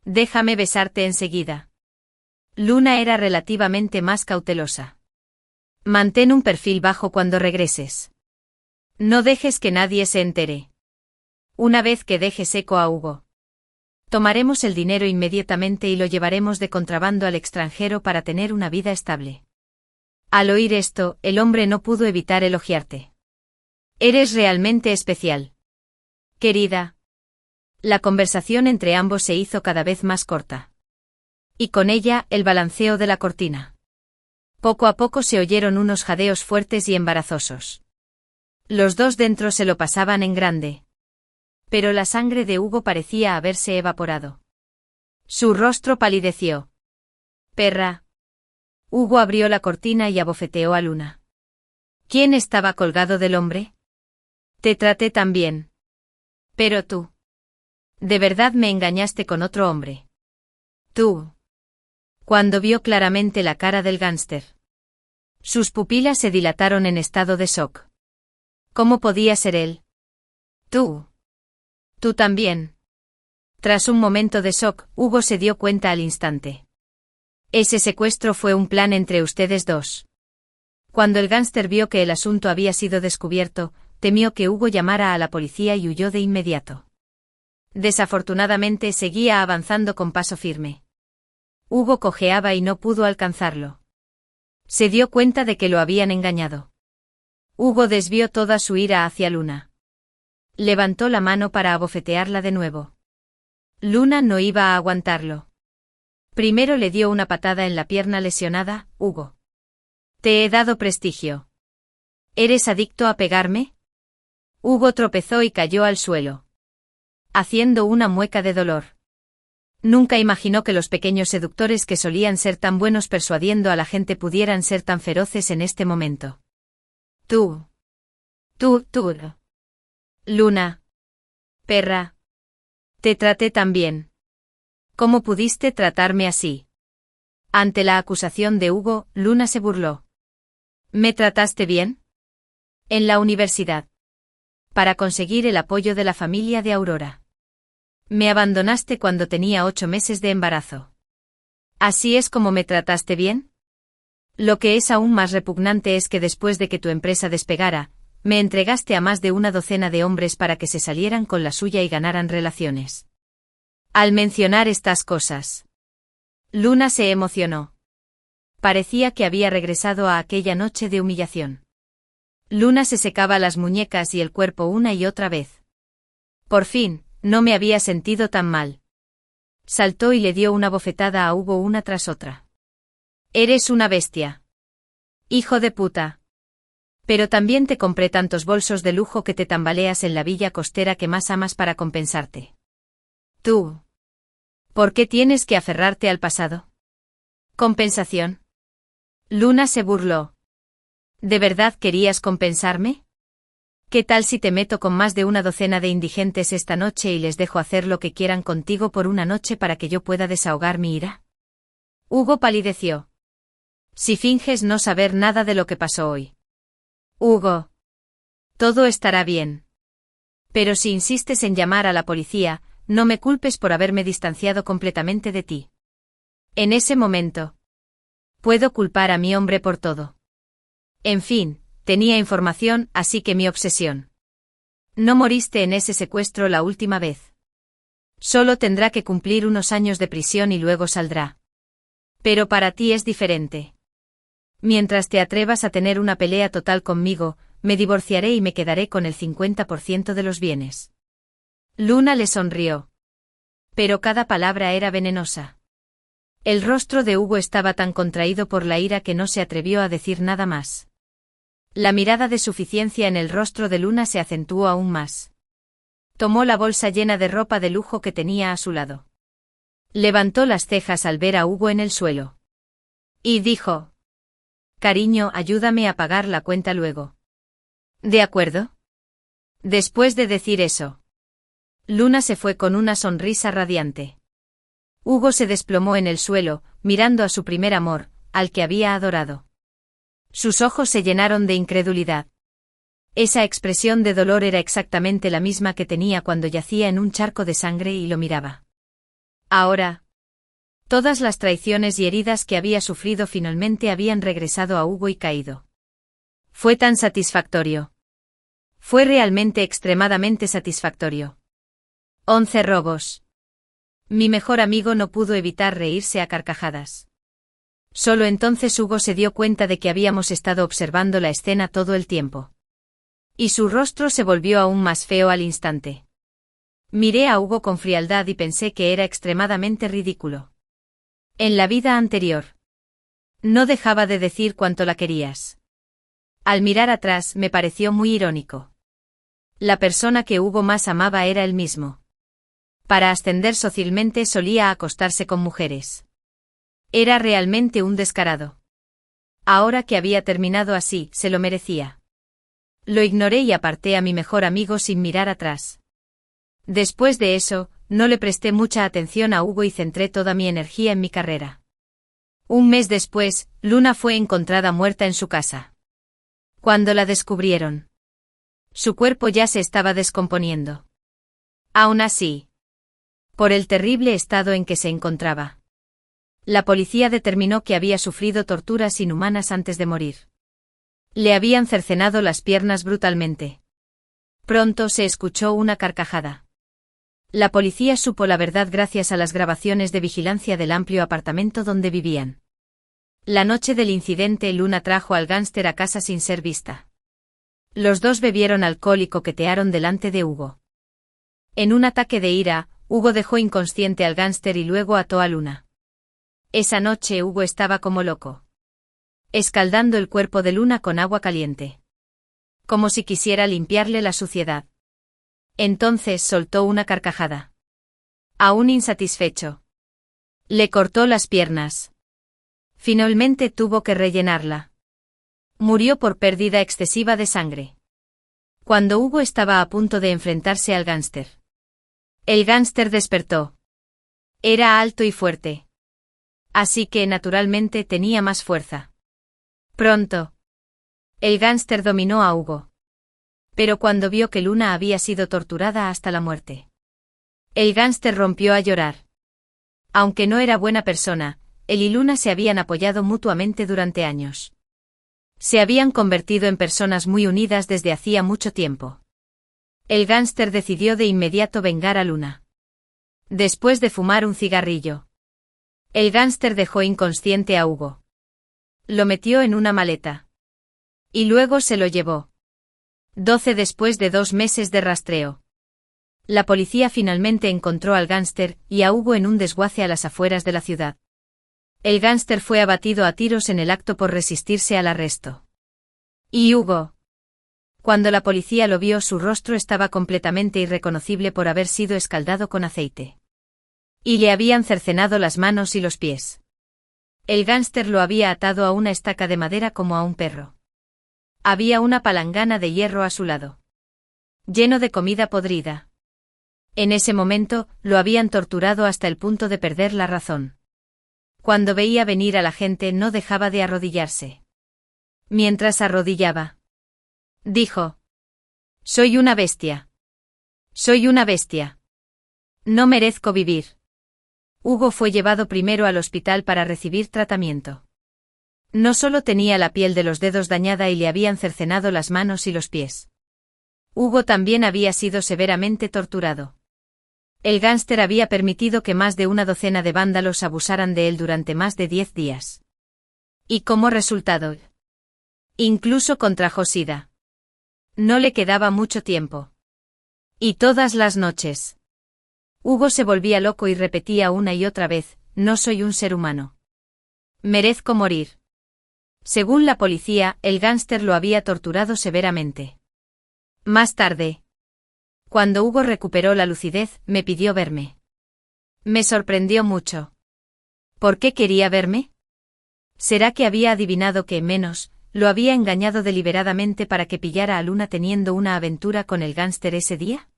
Déjame besarte enseguida. Luna era relativamente más cautelosa. Mantén un perfil bajo cuando regreses. No dejes que nadie se entere. Una vez que dejes seco a Hugo. Tomaremos el dinero inmediatamente y lo llevaremos de contrabando al extranjero para tener una vida estable. Al oír esto, el hombre no pudo evitar elogiarte. Eres realmente especial. Querida. La conversación entre ambos se hizo cada vez más corta. Y con ella, el balanceo de la cortina. Poco a poco se oyeron unos jadeos fuertes y embarazosos. Los dos dentro se lo pasaban en grande. Pero la sangre de Hugo parecía haberse evaporado. Su rostro palideció. Perra. Hugo abrió la cortina y abofeteó a Luna. ¿Quién estaba colgado del hombre? Te traté tan bien. Pero tú. De verdad me engañaste con otro hombre. Tú. Cuando vio claramente la cara del gánster. Sus pupilas se dilataron en estado de shock. ¿Cómo podía ser él? Tú. Tú también. Tras un momento de shock, Hugo se dio cuenta al instante. Ese secuestro fue un plan entre ustedes dos. Cuando el gánster vio que el asunto había sido descubierto, temió que Hugo llamara a la policía y huyó de inmediato. Desafortunadamente seguía avanzando con paso firme. Hugo cojeaba y no pudo alcanzarlo. Se dio cuenta de que lo habían engañado. Hugo desvió toda su ira hacia Luna. Levantó la mano para abofetearla de nuevo. Luna no iba a aguantarlo. Primero le dio una patada en la pierna lesionada. Hugo. Te he dado prestigio. ¿Eres adicto a pegarme? Hugo tropezó y cayó al suelo, haciendo una mueca de dolor. Nunca imaginó que los pequeños seductores que solían ser tan buenos persuadiendo a la gente pudieran ser tan feroces en este momento. Tú. Luna. Perra. Te traté tan bien. ¿Cómo pudiste tratarme así? Ante la acusación de Hugo, Luna se burló. ¿Me trataste bien? En la universidad. Para conseguir el apoyo de la familia de Aurora. Me abandonaste cuando tenía 8 meses de embarazo. ¿Así es como me trataste bien? Lo que es aún más repugnante es que después de que tu empresa despegara, me entregaste a más de una docena de hombres para que se salieran con la suya y ganaran relaciones. Al mencionar estas cosas, Luna se emocionó. Parecía que había regresado a aquella noche de humillación. Luna se secaba las muñecas y el cuerpo una y otra vez. Por fin, no me había sentido tan mal. Saltó y le dio una bofetada a Hugo una tras otra. Eres una bestia. Hijo de puta. Pero también te compré tantos bolsos de lujo que te tambaleas en la villa costera que más amas para compensarte. Tú. ¿Por qué tienes que aferrarte al pasado? ¿Compensación? Luna se burló. ¿De verdad querías compensarme? ¿Qué tal si te meto con más de una docena de indigentes esta noche y les dejo hacer lo que quieran contigo por una noche para que yo pueda desahogar mi ira? Hugo palideció. Si finges no saber nada de lo que pasó hoy. Hugo. Todo estará bien. Pero si insistes en llamar a la policía, no me culpes por haberme distanciado completamente de ti. En ese momento. Puedo culpar a mi hombre por todo. En fin, tenía información, así que mi obsesión. No moriste en ese secuestro la última vez. Solo tendrá que cumplir unos años de prisión y luego saldrá. Pero para ti es diferente. Mientras te atrevas a tener una pelea total conmigo, me divorciaré y me quedaré con el 50% de los bienes. Luna le sonrió. Pero cada palabra era venenosa. El rostro de Hugo estaba tan contraído por la ira que no se atrevió a decir nada más. La mirada de suficiencia en el rostro de Luna se acentuó aún más. Tomó la bolsa llena de ropa de lujo que tenía a su lado. Levantó las cejas al ver a Hugo en el suelo. Y dijo: «Cariño, ayúdame a pagar la cuenta luego». «¿De acuerdo?» Después de decir eso, Luna se fue con una sonrisa radiante. Hugo se desplomó en el suelo, mirando a su primer amor, al que había adorado. Sus ojos se llenaron de incredulidad. Esa expresión de dolor era exactamente la misma que tenía cuando yacía en un charco de sangre y lo miraba. Ahora, todas las traiciones y heridas que había sufrido finalmente habían regresado a Hugo y caído. Fue tan satisfactorio. Fue realmente extremadamente satisfactorio. 11 robos. Mi mejor amigo no pudo evitar reírse a carcajadas. Solo entonces Hugo se dio cuenta de que habíamos estado observando la escena todo el tiempo. Y su rostro se volvió aún más feo al instante. Miré a Hugo con frialdad y pensé que era extremadamente ridículo. En la vida anterior. No dejaba de decir cuánto la querías. Al mirar atrás me pareció muy irónico. La persona que Hugo más amaba era él mismo. Para ascender socialmente solía acostarse con mujeres. Era realmente un descarado. Ahora que había terminado así, se lo merecía. Lo ignoré y aparté a mi mejor amigo sin mirar atrás. Después de eso, no le presté mucha atención a Hugo y centré toda mi energía en mi carrera. Un mes después, Luna fue encontrada muerta en su casa. Cuando la descubrieron, su cuerpo ya se estaba descomponiendo. Aún así, por el terrible estado en que se encontraba, la policía determinó que había sufrido torturas inhumanas antes de morir. Le habían cercenado las piernas brutalmente. Pronto se escuchó una carcajada. La policía supo la verdad gracias a las grabaciones de vigilancia del amplio apartamento donde vivían. La noche del incidente, Luna trajo al gánster a casa sin ser vista. Los dos bebieron alcohol y coquetearon delante de Hugo. En un ataque de ira, Hugo dejó inconsciente al gánster y luego ató a Luna. Esa noche Hugo estaba como loco, escaldando el cuerpo de Luna con agua caliente, como si quisiera limpiarle la suciedad. Entonces soltó una carcajada. Aún insatisfecho, le cortó las piernas. Finalmente tuvo que rellenarla. Murió por pérdida excesiva de sangre. Cuando Hugo estaba a punto de enfrentarse al gánster, el gánster despertó. Era alto y fuerte. Así que naturalmente tenía más fuerza. Pronto, el gánster dominó a Hugo. Pero cuando vio que Luna había sido torturada hasta la muerte, el gánster rompió a llorar. Aunque no era buena persona, él y Luna se habían apoyado mutuamente durante años. Se habían convertido en personas muy unidas desde hacía mucho tiempo. El gánster decidió de inmediato vengar a Luna. Después de fumar un cigarrillo, el gánster dejó inconsciente a Hugo. Lo metió en una maleta. Y luego se lo llevó. 12 después de 2 meses de rastreo. La policía finalmente encontró al gánster y a Hugo en un desguace a las afueras de la ciudad. El gánster fue abatido a tiros en el acto por resistirse al arresto. Y Hugo, Cuando la policía lo vio, su rostro estaba completamente irreconocible por haber sido escaldado con aceite. Y le habían cercenado las manos y los pies. El gánster lo había atado a una estaca de madera como a un perro. Había una palangana de hierro a su lado, lleno de comida podrida. En ese momento, lo habían torturado hasta el punto de perder la razón. Cuando veía venir a la gente, no dejaba de arrodillarse. Mientras arrodillaba, dijo: «Soy una bestia. Soy una bestia. No merezco vivir». Hugo fue llevado primero al hospital para recibir tratamiento. No solo tenía la piel de los dedos dañada y le habían cercenado las manos y los pies. Hugo también había sido severamente torturado. El gánster había permitido que más de una docena de vándalos abusaran de él durante más de 10 días. Y como resultado, incluso contrajo SIDA. No le quedaba mucho tiempo. Y todas las noches, Hugo se volvía loco y repetía una y otra vez: «No soy un ser humano. Merezco morir». Según la policía, el gánster lo había torturado severamente. Más tarde, cuando Hugo recuperó la lucidez, me pidió verme. Me sorprendió mucho. ¿Por qué quería verme? ¿Será que había adivinado que, lo había engañado deliberadamente para que pillara a Luna teniendo una aventura con el gánster ese día?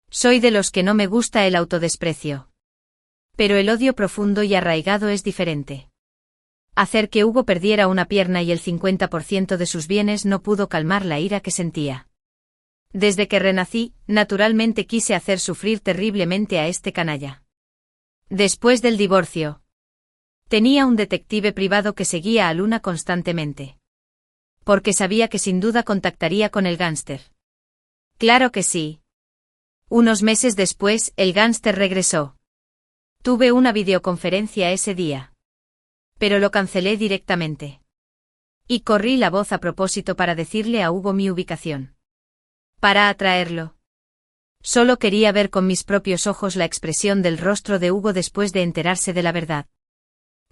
Soy de los que no me gusta el autodesprecio. Pero el odio profundo y arraigado es diferente. Hacer que Hugo perdiera una pierna y el 50% de sus bienes no pudo calmar la ira que sentía. Desde que renací, naturalmente quise hacer sufrir terriblemente a este canalla. Después del divorcio, tenía un detective privado que seguía a Luna constantemente. Porque sabía que sin duda contactaría con el gánster. Claro que sí. Unos meses después, el gánster regresó. Tuve una videoconferencia ese día. Pero lo cancelé directamente. Y corrí la voz a propósito para decirle a Hugo mi ubicación. Para atraerlo. Solo quería ver con mis propios ojos la expresión del rostro de Hugo después de enterarse de la verdad.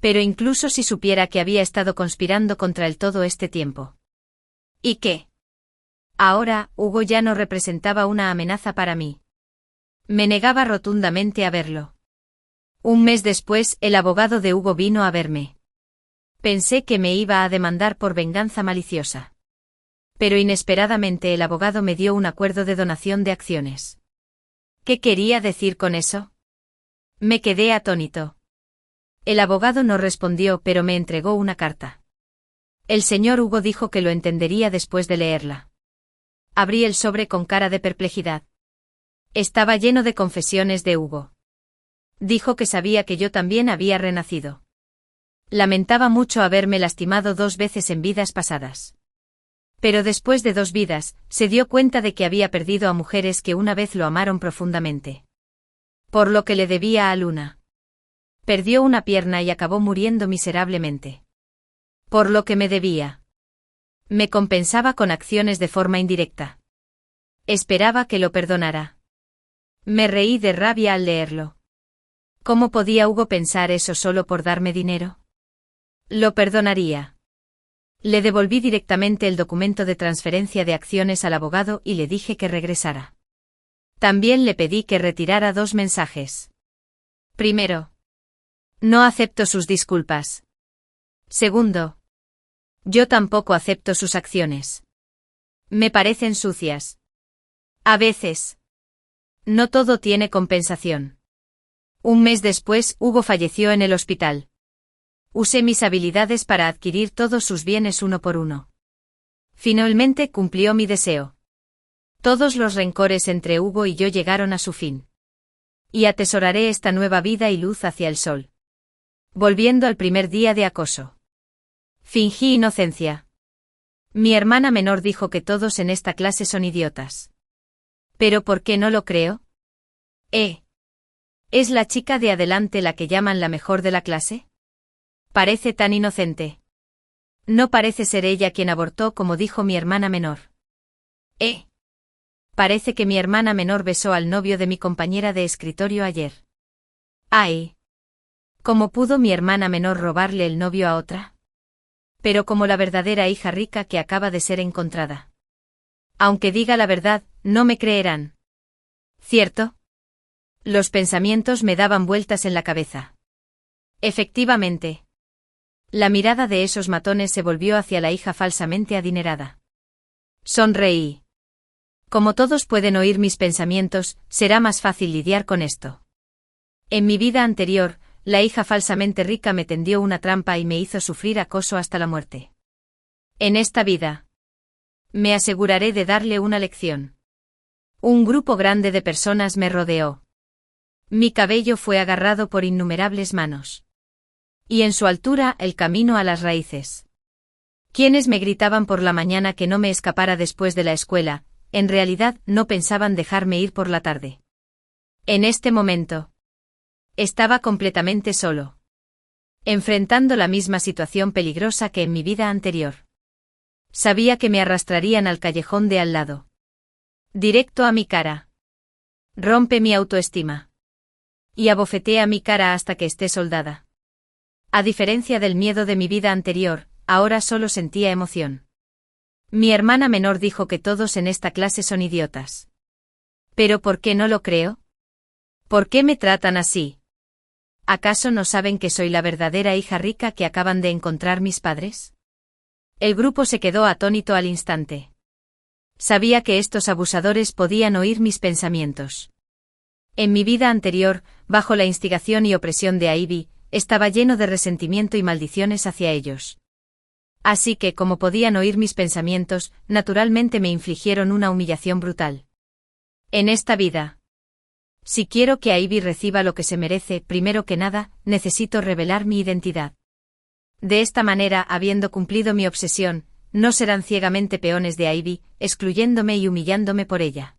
Pero incluso si supiera que había estado conspirando contra él todo este tiempo. ¿Y qué? Ahora, Hugo ya no representaba una amenaza para mí. Me negaba rotundamente a verlo. Un mes después, el abogado de Hugo vino a verme. Pensé que me iba a demandar por venganza maliciosa. Pero inesperadamente el abogado me dio un acuerdo de donación de acciones. ¿Qué quería decir con eso? Me quedé atónito. El abogado no respondió, pero me entregó una carta. El señor Hugo dijo que lo entendería después de leerla. Abrí el sobre con cara de perplejidad. Estaba lleno de confesiones de Hugo. Dijo que sabía que yo también había renacido. Lamentaba mucho haberme lastimado 2 veces en vidas pasadas. Pero después de 2 vidas, se dio cuenta de que había perdido a mujeres que una vez lo amaron profundamente. Por lo que le debía a Luna. Perdió una pierna y acabó muriendo miserablemente. Por lo que me debía. Me compensaba con acciones de forma indirecta. Esperaba que lo perdonara. Me reí de rabia al leerlo. ¿Cómo podía Hugo pensar eso solo por darme dinero? Lo perdonaría. Le devolví directamente el documento de transferencia de acciones al abogado y le dije que regresara. También le pedí que retirara 2 mensajes. Primero, no acepto sus disculpas. Segundo, yo tampoco acepto sus acciones. Me parecen sucias. A veces. No todo tiene compensación. Un mes después, Hugo falleció en el hospital. Usé mis habilidades para adquirir todos sus bienes uno por uno. Finalmente cumplió mi deseo. Todos los rencores entre Hugo y yo llegaron a su fin. Y atesoraré esta nueva vida y luz hacia el sol. Volviendo al primer día de acoso. Fingí inocencia. Mi hermana menor dijo que todos en esta clase son idiotas. ¿Pero por qué no lo creo? ¿Es la chica de adelante la que llaman la mejor de la clase? Parece tan inocente. No parece ser ella quien abortó, como dijo mi hermana menor. Parece que mi hermana menor besó al novio de mi compañera de escritorio ayer. ¡Ay! ¿Cómo pudo mi hermana menor robarle el novio a otra? Pero como la verdadera hija rica que acaba de ser encontrada. Aunque diga la verdad, no me creerán. ¿Cierto? Los pensamientos me daban vueltas en la cabeza. Efectivamente. La mirada de esos matones se volvió hacia la hija falsamente adinerada. Sonreí. Como todos pueden oír mis pensamientos, será más fácil lidiar con esto. En mi vida anterior, la hija falsamente rica me tendió una trampa y me hizo sufrir acoso hasta la muerte. En esta vida, me aseguraré de darle una lección. Un grupo grande de personas me rodeó. Mi cabello fue agarrado por innumerables manos. Y en su altura el camino a las raíces. Quienes me gritaban por la mañana que no me escapara después de la escuela, en realidad no pensaban dejarme ir por la tarde. En este momento, estaba completamente solo. Enfrentando la misma situación peligrosa que en mi vida anterior. Sabía que me arrastrarían al callejón de al lado. Directo a mi cara. Rompe mi autoestima. Y abofetea mi cara hasta que esté soldada. A diferencia del miedo de mi vida anterior, ahora solo sentía emoción. Mi hermana menor dijo que todos en esta clase son idiotas. ¿Pero por qué no lo creo? ¿Por qué me tratan así? ¿Acaso no saben que soy la verdadera hija rica que acaban de encontrar mis padres? El grupo se quedó atónito al instante. Sabía que estos abusadores podían oír mis pensamientos. En mi vida anterior, bajo la instigación y opresión de Ivy, estaba lleno de resentimiento y maldiciones hacia ellos. Así que, como podían oír mis pensamientos, naturalmente me infligieron una humillación brutal. En esta vida, si quiero que Ivy reciba lo que se merece, primero que nada, necesito revelar mi identidad. De esta manera, habiendo cumplido mi obsesión, no serán ciegamente peones de Ivy, excluyéndome y humillándome por ella.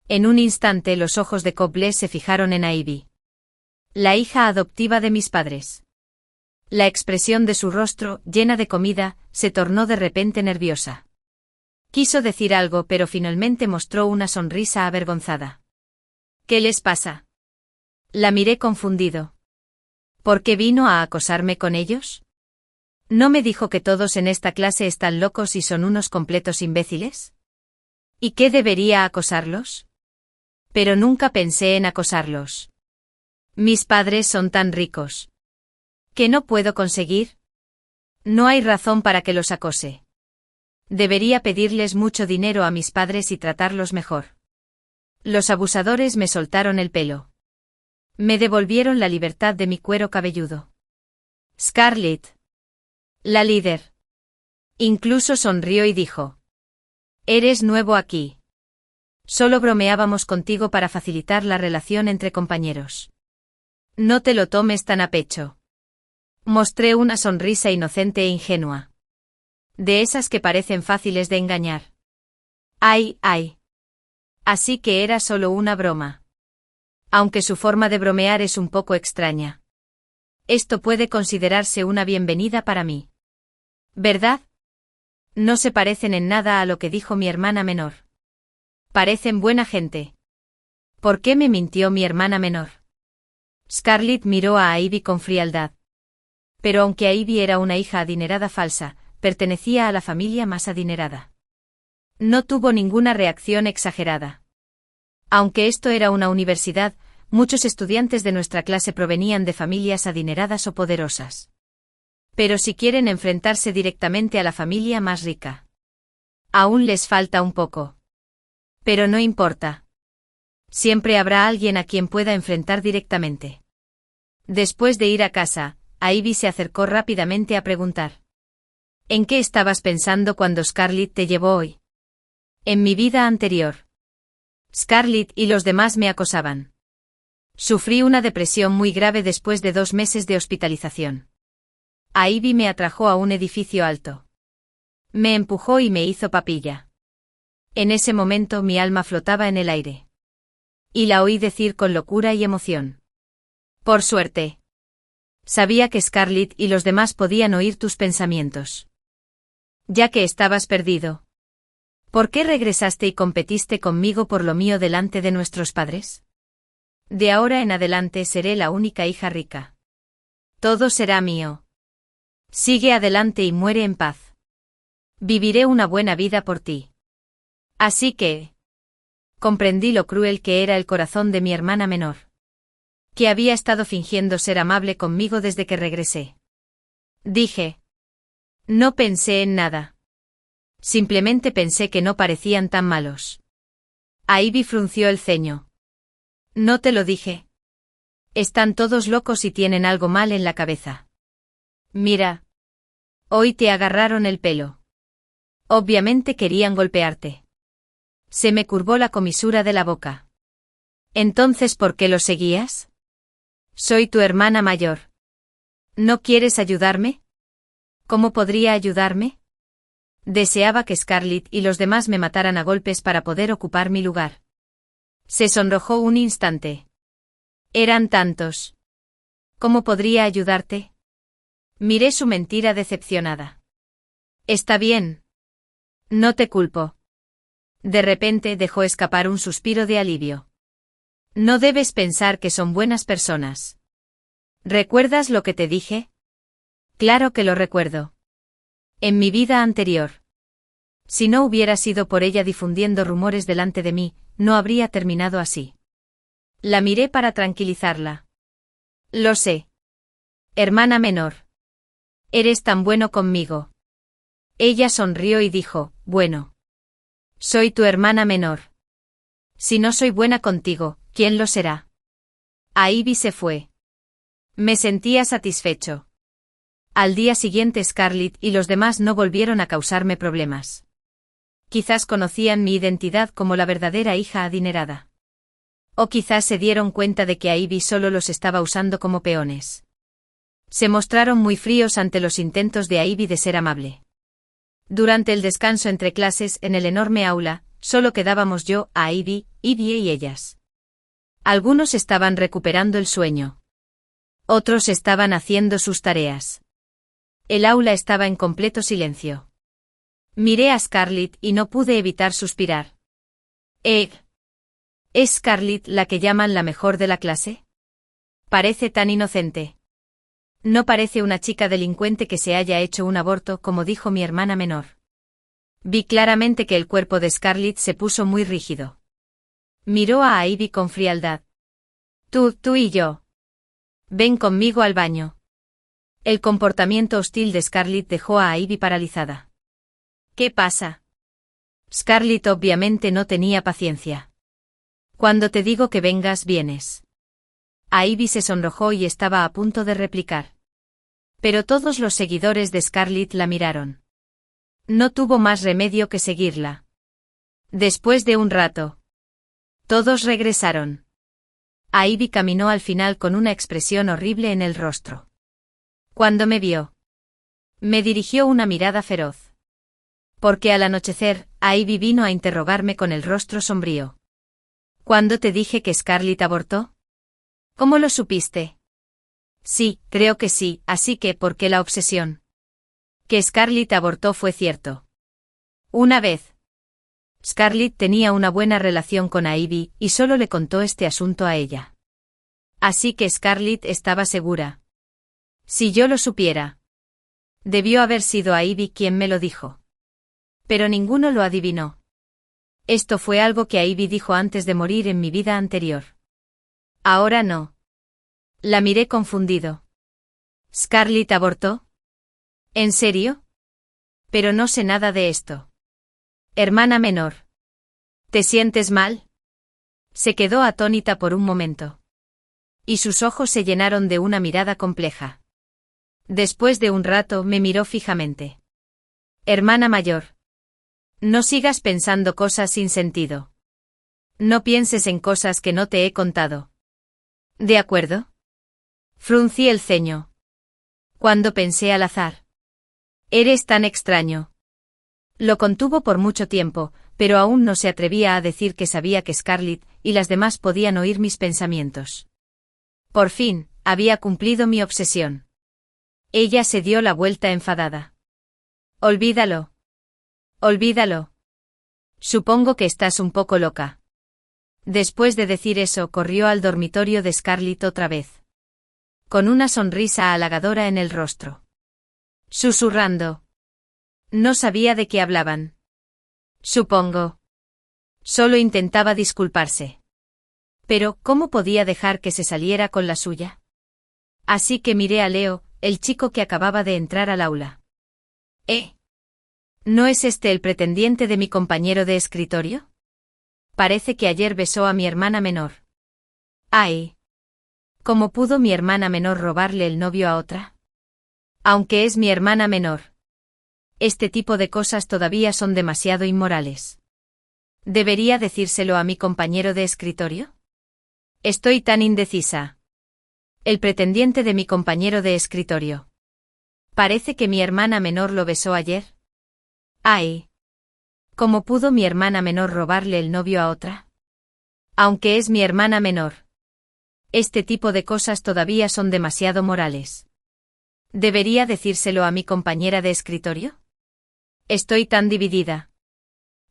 En un instante los ojos de Coble se fijaron en Ivy. La hija adoptiva de mis padres. La expresión de su rostro, llena de comida, se tornó de repente nerviosa. Quiso decir algo, pero finalmente mostró una sonrisa avergonzada. ¿Qué les pasa? La miré confundido. ¿Por qué vino a acosarme con ellos? ¿No me dijo que todos en esta clase están locos y son unos completos imbéciles? ¿Y qué debería acosarlos? Pero nunca pensé en acosarlos. Mis padres son tan ricos. ¿Qué no puedo conseguir? No hay razón para que los acose. Debería pedirles mucho dinero a mis padres y tratarlos mejor. Los abusadores me soltaron el pelo. Me devolvieron la libertad de mi cuero cabelludo. Scarlett. La líder. Incluso sonrió y dijo. Eres nuevo aquí. Solo bromeábamos contigo para facilitar la relación entre compañeros. No te lo tomes tan a pecho. Mostré una sonrisa inocente e ingenua. De esas que parecen fáciles de engañar. Ay, ay. Así que era solo una broma. Aunque su forma de bromear es un poco extraña. Esto puede considerarse una bienvenida para mí. ¿Verdad? No se parecen en nada a lo que dijo mi hermana menor. Parecen buena gente. ¿Por qué me mintió mi hermana menor? Scarlett miró a Ivy con frialdad. Pero aunque Ivy era una hija adinerada falsa, pertenecía a la familia más adinerada. No tuvo ninguna reacción exagerada. Aunque esto era una universidad, muchos estudiantes de nuestra clase provenían de familias adineradas o poderosas. Pero si quieren enfrentarse directamente a la familia más rica. Aún les falta un poco. Pero no importa. Siempre habrá alguien a quien pueda enfrentar directamente. Después de ir a casa, Ivy se acercó rápidamente a preguntar. ¿En qué estabas pensando cuando Scarlett te llevó hoy? En mi vida anterior. Scarlett y los demás me acosaban. Sufrí una depresión muy grave después de 2 meses de hospitalización. Ivy me atrajo a un edificio alto. Me empujó y me hizo papilla. En ese momento mi alma flotaba en el aire. Y la oí decir con locura y emoción. Por suerte. Sabía que Scarlett y los demás podían oír tus pensamientos. Ya que estabas perdido. ¿Por qué regresaste y competiste conmigo por lo mío delante de nuestros padres? De ahora en adelante seré la única hija rica. Todo será mío. Sigue adelante y muere en paz. Viviré una buena vida por ti. Así que... comprendí lo cruel que era el corazón de mi hermana menor. Que había estado fingiendo ser amable conmigo desde que regresé. Dije. No pensé en nada. Simplemente pensé que no parecían tan malos. Ivy frunció el ceño. No te lo dije. Están todos locos y tienen algo mal en la cabeza. Mira. Hoy te agarraron el pelo. Obviamente querían golpearte. Se me curvó la comisura de la boca. Entonces, ¿por qué lo seguías? Soy tu hermana mayor. ¿No quieres ayudarme? ¿Cómo podría ayudarme? Deseaba que Scarlett y los demás me mataran a golpes para poder ocupar mi lugar. Se sonrojó un instante. Eran tantos. ¿Cómo podría ayudarte? Miré su mentira decepcionada. Está bien. No te culpo. De repente dejó escapar un suspiro de alivio. No debes pensar que son buenas personas. ¿Recuerdas lo que te dije? Claro que lo recuerdo. En mi vida anterior. Si no hubiera sido por ella difundiendo rumores delante de mí, no habría terminado así. La miré para tranquilizarla. Lo sé. Hermana menor. Eres tan bueno conmigo. Ella sonrió y dijo, bueno. Soy tu hermana menor. Si no soy buena contigo, ¿quién lo será? Ivy se fue. Me sentía satisfecho. Al día siguiente Scarlett y los demás no volvieron a causarme problemas. Quizás conocían mi identidad como la verdadera hija adinerada. O quizás se dieron cuenta de que Ivy solo los estaba usando como peones. Se mostraron muy fríos ante los intentos de Ivy de ser amable. Durante el descanso entre clases en el enorme aula, solo quedábamos yo, Ivy y ellas. Algunos estaban recuperando el sueño. Otros estaban haciendo sus tareas. El aula estaba en completo silencio. Miré a Scarlett y no pude evitar suspirar. ¿Es Scarlett la que llaman la mejor de la clase? Parece tan inocente. No parece una chica delincuente que se haya hecho un aborto, como dijo mi hermana menor. Vi claramente que el cuerpo de Scarlett se puso muy rígido. Miró a Ivy con frialdad. Tú y yo. Ven conmigo al baño. El comportamiento hostil de Scarlett dejó a Ivy paralizada. ¿Qué pasa? Scarlett obviamente no tenía paciencia. Cuando te digo que vengas, vienes. Ivy se sonrojó y estaba a punto de replicar. Pero todos los seguidores de Scarlett la miraron. No tuvo más remedio que seguirla. Después de un rato, todos regresaron. Ivy caminó al final con una expresión horrible en el rostro. Cuando me vio, me dirigió una mirada feroz. Porque al anochecer, Ivy vino a interrogarme con el rostro sombrío. ¿Cuándo te dije que Scarlett abortó? ¿Cómo lo supiste? Sí, creo que sí, así que ¿por qué la obsesión? Que Scarlett abortó fue cierto. Una vez. Scarlett tenía una buena relación con Ivy y solo le contó este asunto a ella. Así que Scarlett estaba segura. Si yo lo supiera. Debió haber sido Ivy quien me lo dijo. Pero ninguno lo adivinó. Esto fue algo que Ivy dijo antes de morir en mi vida anterior. Ahora no. La miré confundido. ¿Scarlett abortó? ¿En serio? Pero no sé nada de esto. Hermana menor. ¿Te sientes mal? Se quedó atónita por un momento. Y sus ojos se llenaron de una mirada compleja. Después de un rato me miró fijamente. Hermana mayor. No sigas pensando cosas sin sentido. No pienses en cosas que no te he contado. ¿De acuerdo? Fruncí el ceño. Cuando pensé al azar. Eres tan extraño. Lo contuvo por mucho tiempo, pero aún no se atrevía a decir que sabía que Scarlett y las demás podían oír mis pensamientos. Por fin, había cumplido mi obsesión. Ella se dio la vuelta enfadada. Olvídalo. Olvídalo. Supongo que estás un poco loca. Después de decir eso, corrió al dormitorio de Scarlett otra vez. Con una sonrisa halagadora en el rostro. Susurrando. No sabía de qué hablaban. Supongo. Solo intentaba disculparse. Pero, ¿cómo podía dejar que se saliera con la suya? Así que miré a Leo, el chico que acababa de entrar al aula. ¿No es este el pretendiente de mi compañero de escritorio? Parece que ayer besó a mi hermana menor. ¡Ay! ¿Cómo pudo mi hermana menor robarle el novio a otra? Aunque es mi hermana menor. Este tipo de cosas todavía son demasiado inmorales. ¿Debería decírselo a mi compañero de escritorio? Estoy tan indecisa. El pretendiente de mi compañero de escritorio. Parece que mi hermana menor lo besó ayer. ¡Ay! ¿Cómo pudo mi hermana menor robarle el novio a otra? Aunque es mi hermana menor. Este tipo de cosas todavía son demasiado morales. ¿Debería decírselo a mi compañera de escritorio? Estoy tan dividida.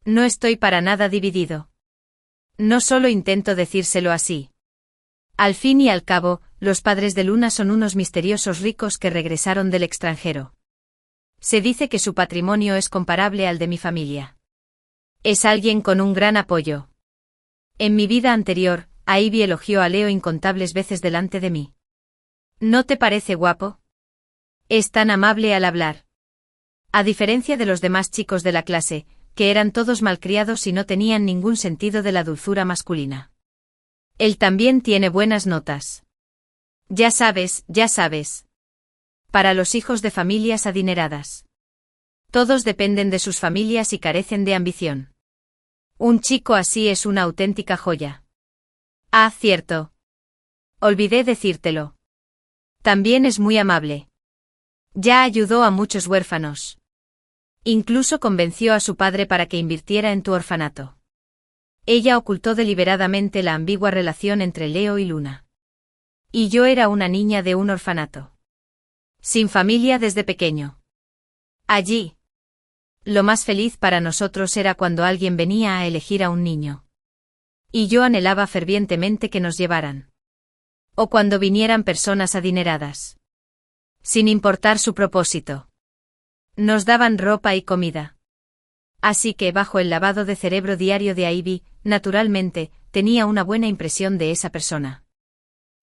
No estoy para nada dividido. No solo intento decírselo así. Al fin y al cabo, los padres de Luna son unos misteriosos ricos que regresaron del extranjero. Se dice que su patrimonio es comparable al de mi familia. Es alguien con un gran apoyo. En mi vida anterior, Ivy elogió a Leo incontables veces delante de mí. ¿No te parece guapo? Es tan amable al hablar. A diferencia de los demás chicos de la clase, que eran todos malcriados y no tenían ningún sentido de la dulzura masculina. Él también tiene buenas notas. Ya sabes. Para los hijos de familias adineradas. Todos dependen de sus familias y carecen de ambición. Un chico así es una auténtica joya. Ah, cierto. Olvidé decírtelo. También es muy amable. Ya ayudó a muchos huérfanos. Incluso convenció a su padre para que invirtiera en tu orfanato. Ella ocultó deliberadamente la ambigua relación entre Leo y Luna. Y yo era una niña de un orfanato. Sin familia desde pequeño. Allí. Lo más feliz para nosotros era cuando alguien venía a elegir a un niño. Y yo anhelaba fervientemente que nos llevaran. O cuando vinieran personas adineradas. Sin importar su propósito. Nos daban ropa y comida. Así que bajo el lavado de cerebro diario de Ivy, naturalmente, tenía una buena impresión de esa persona.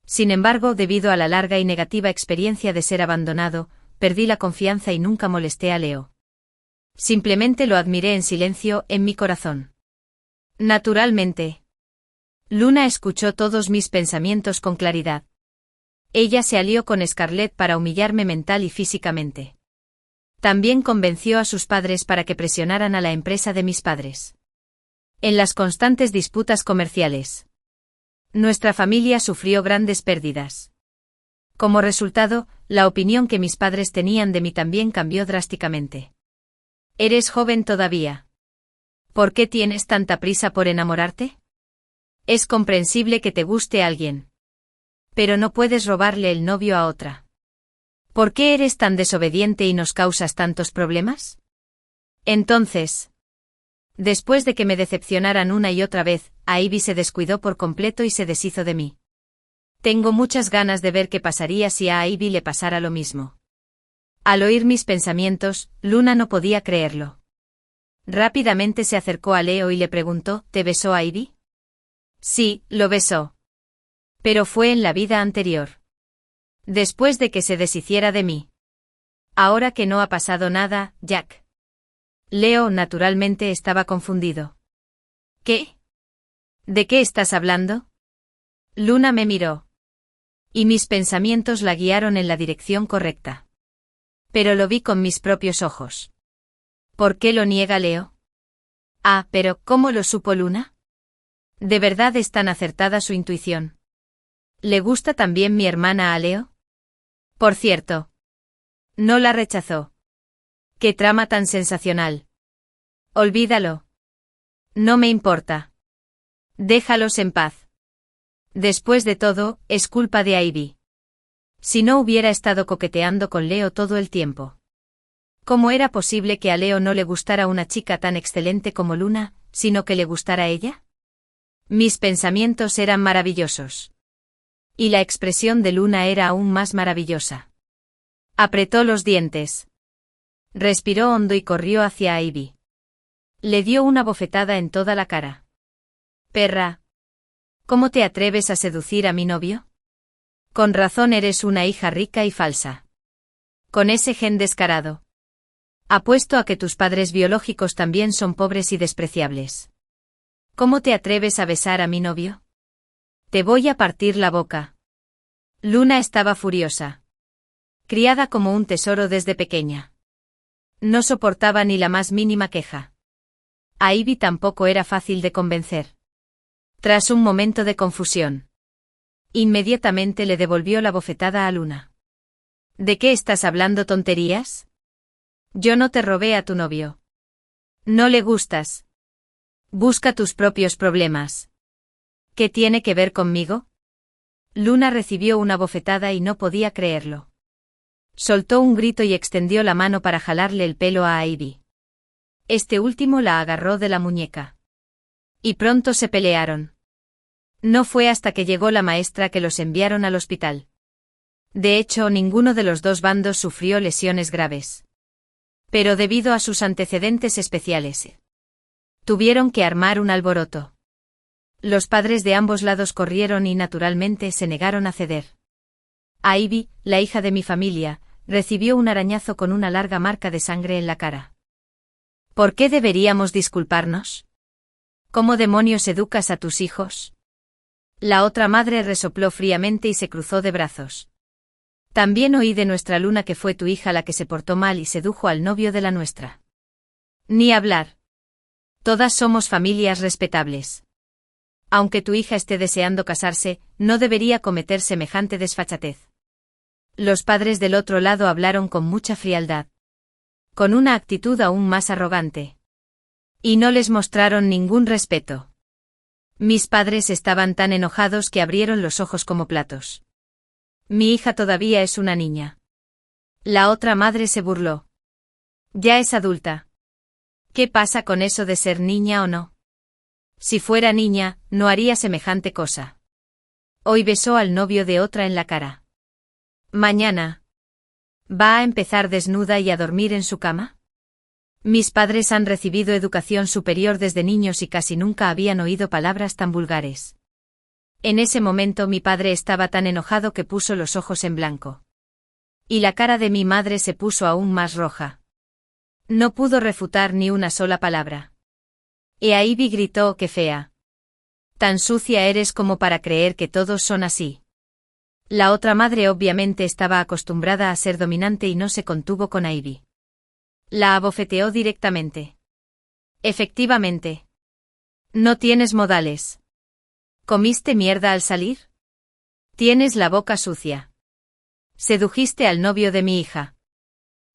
Sin embargo, debido a la larga y negativa experiencia de ser abandonado, perdí la confianza y nunca molesté a Leo. Simplemente lo admiré en silencio, en mi corazón. Naturalmente. Luna escuchó todos mis pensamientos con claridad. Ella se alió con Scarlett para humillarme mental y físicamente. También convenció a sus padres para que presionaran a la empresa de mis padres. En las constantes disputas comerciales. Nuestra familia sufrió grandes pérdidas. Como resultado, la opinión que mis padres tenían de mí también cambió drásticamente. ¿Eres joven todavía? ¿Por qué tienes tanta prisa por enamorarte? Es comprensible que te guste alguien. Pero no puedes robarle el novio a otra. ¿Por qué eres tan desobediente y nos causas tantos problemas? Entonces, después de que me decepcionaran una y otra vez, Ivy se descuidó por completo y se deshizo de mí. Tengo muchas ganas de ver qué pasaría si a Ivy le pasara lo mismo. Al oír mis pensamientos, Luna no podía creerlo. Rápidamente se acercó a Leo y le preguntó, ¿te besó Ivy? Sí, lo besó. Pero fue en la vida anterior. Después de que se deshiciera de mí. Ahora que no ha pasado nada, Jack. Leo naturalmente estaba confundido. ¿Qué? ¿De qué estás hablando? Luna me miró. Y mis pensamientos la guiaron en la dirección correcta. Pero lo vi con mis propios ojos. ¿Por qué lo niega Leo? Ah, pero ¿cómo lo supo Luna? ¿De verdad es tan acertada su intuición? ¿Le gusta también mi hermana a Leo? Por cierto. No la rechazó. ¡Qué trama tan sensacional! Olvídalo. No me importa. Déjalos en paz. Después de todo, es culpa de Ivy. Si no hubiera estado coqueteando con Leo todo el tiempo. ¿Cómo era posible que a Leo no le gustara una chica tan excelente como Luna, sino que le gustara ella? Mis pensamientos eran maravillosos. Y la expresión de Luna era aún más maravillosa. Apretó los dientes. Respiró hondo y corrió hacia Ivy. Le dio una bofetada en toda la cara. Perra. ¿Cómo te atreves a seducir a mi novio? Con razón eres una hija rica y falsa. Con ese gen descarado. Apuesto a que tus padres biológicos también son pobres y despreciables. ¿Cómo te atreves a besar a mi novio? Te voy a partir la boca. Luna estaba furiosa. Criada como un tesoro desde pequeña. No soportaba ni la más mínima queja. A Ivy tampoco era fácil de convencer. Tras un momento de confusión, inmediatamente le devolvió la bofetada a Luna. ¿De qué estás hablando tonterías? Yo no te robé a tu novio. No le gustas. Busca tus propios problemas. ¿Qué tiene que ver conmigo? Luna recibió una bofetada y no podía creerlo. Soltó un grito y extendió la mano para jalarle el pelo a Ivy. Este último la agarró de la muñeca. Y pronto se pelearon. No fue hasta que llegó la maestra que los enviaron al hospital. De hecho, ninguno de los dos bandos sufrió lesiones graves. Pero debido a sus antecedentes especiales, tuvieron que armar un alboroto. Los padres de ambos lados corrieron y naturalmente se negaron a ceder. Ivy, la hija de mi familia, recibió un arañazo con una larga marca de sangre en la cara. ¿Por qué deberíamos disculparnos? ¿Cómo demonios educas a tus hijos? La otra madre resopló fríamente y se cruzó de brazos. También oí de nuestra Luna que fue tu hija la que se portó mal y sedujo al novio de la nuestra. Ni hablar. Todas somos familias respetables. Aunque tu hija esté deseando casarse, no debería cometer semejante desfachatez. Los padres del otro lado hablaron con mucha frialdad. Con una actitud aún más arrogante. Y no les mostraron ningún respeto. Mis padres estaban tan enojados que abrieron los ojos como platos. Mi hija todavía es una niña. La otra madre se burló. Ya es adulta. ¿Qué pasa con eso de ser niña o no? Si fuera niña, no haría semejante cosa. Hoy besó al novio de otra en la cara. Mañana. ¿Va a empezar desnuda y a dormir en su cama? Mis padres han recibido educación superior desde niños y casi nunca habían oído palabras tan vulgares. En ese momento mi padre estaba tan enojado que puso los ojos en blanco. Y la cara de mi madre se puso aún más roja. No pudo refutar ni una sola palabra. Y Ivy gritó: ¡qué fea! Tan sucia eres como para creer que todos son así. La otra madre obviamente estaba acostumbrada a ser dominante y no se contuvo con Ivy. La abofeteó directamente. Efectivamente. No tienes modales. ¿Comiste mierda al salir? Tienes la boca sucia. Sedujiste al novio de mi hija.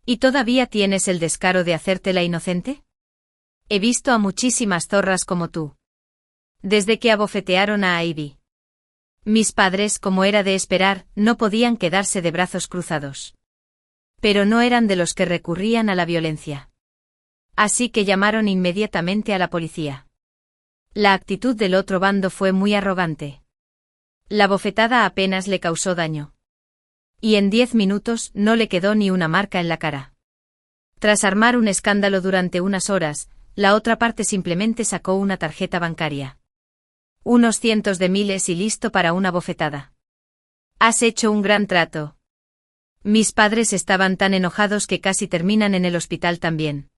¿Y todavía tienes el descaro de hacértela inocente? He visto a muchísimas zorras como tú. Desde que abofetearon a Ivy. Mis padres, como era de esperar, no podían quedarse de brazos cruzados. Pero no eran de los que recurrían a la violencia. Así que llamaron inmediatamente a la policía. La actitud del otro bando fue muy arrogante. La bofetada apenas le causó daño. Y en 10 minutos no le quedó ni una marca en la cara. Tras armar un escándalo durante unas horas, la otra parte simplemente sacó una tarjeta bancaria. Unos cientos de miles y listo para una bofetada. Has hecho un gran trato. Mis padres estaban tan enojados que casi terminan en el hospital también.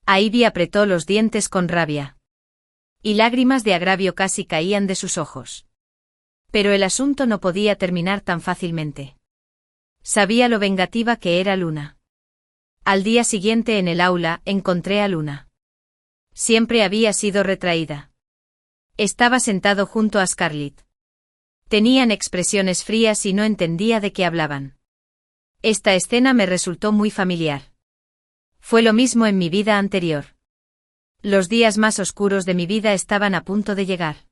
Ivy apretó los dientes con rabia. Y lágrimas de agravio casi caían de sus ojos. Pero el asunto no podía terminar tan fácilmente. Sabía lo vengativa que era Luna. Al día siguiente en el aula encontré a Luna. Siempre había sido retraída. Estaba sentado junto a Scarlett. Tenían expresiones frías y no entendía de qué hablaban. Esta escena me resultó muy familiar. Fue lo mismo en mi vida anterior. Los días más oscuros de mi vida estaban a punto de llegar.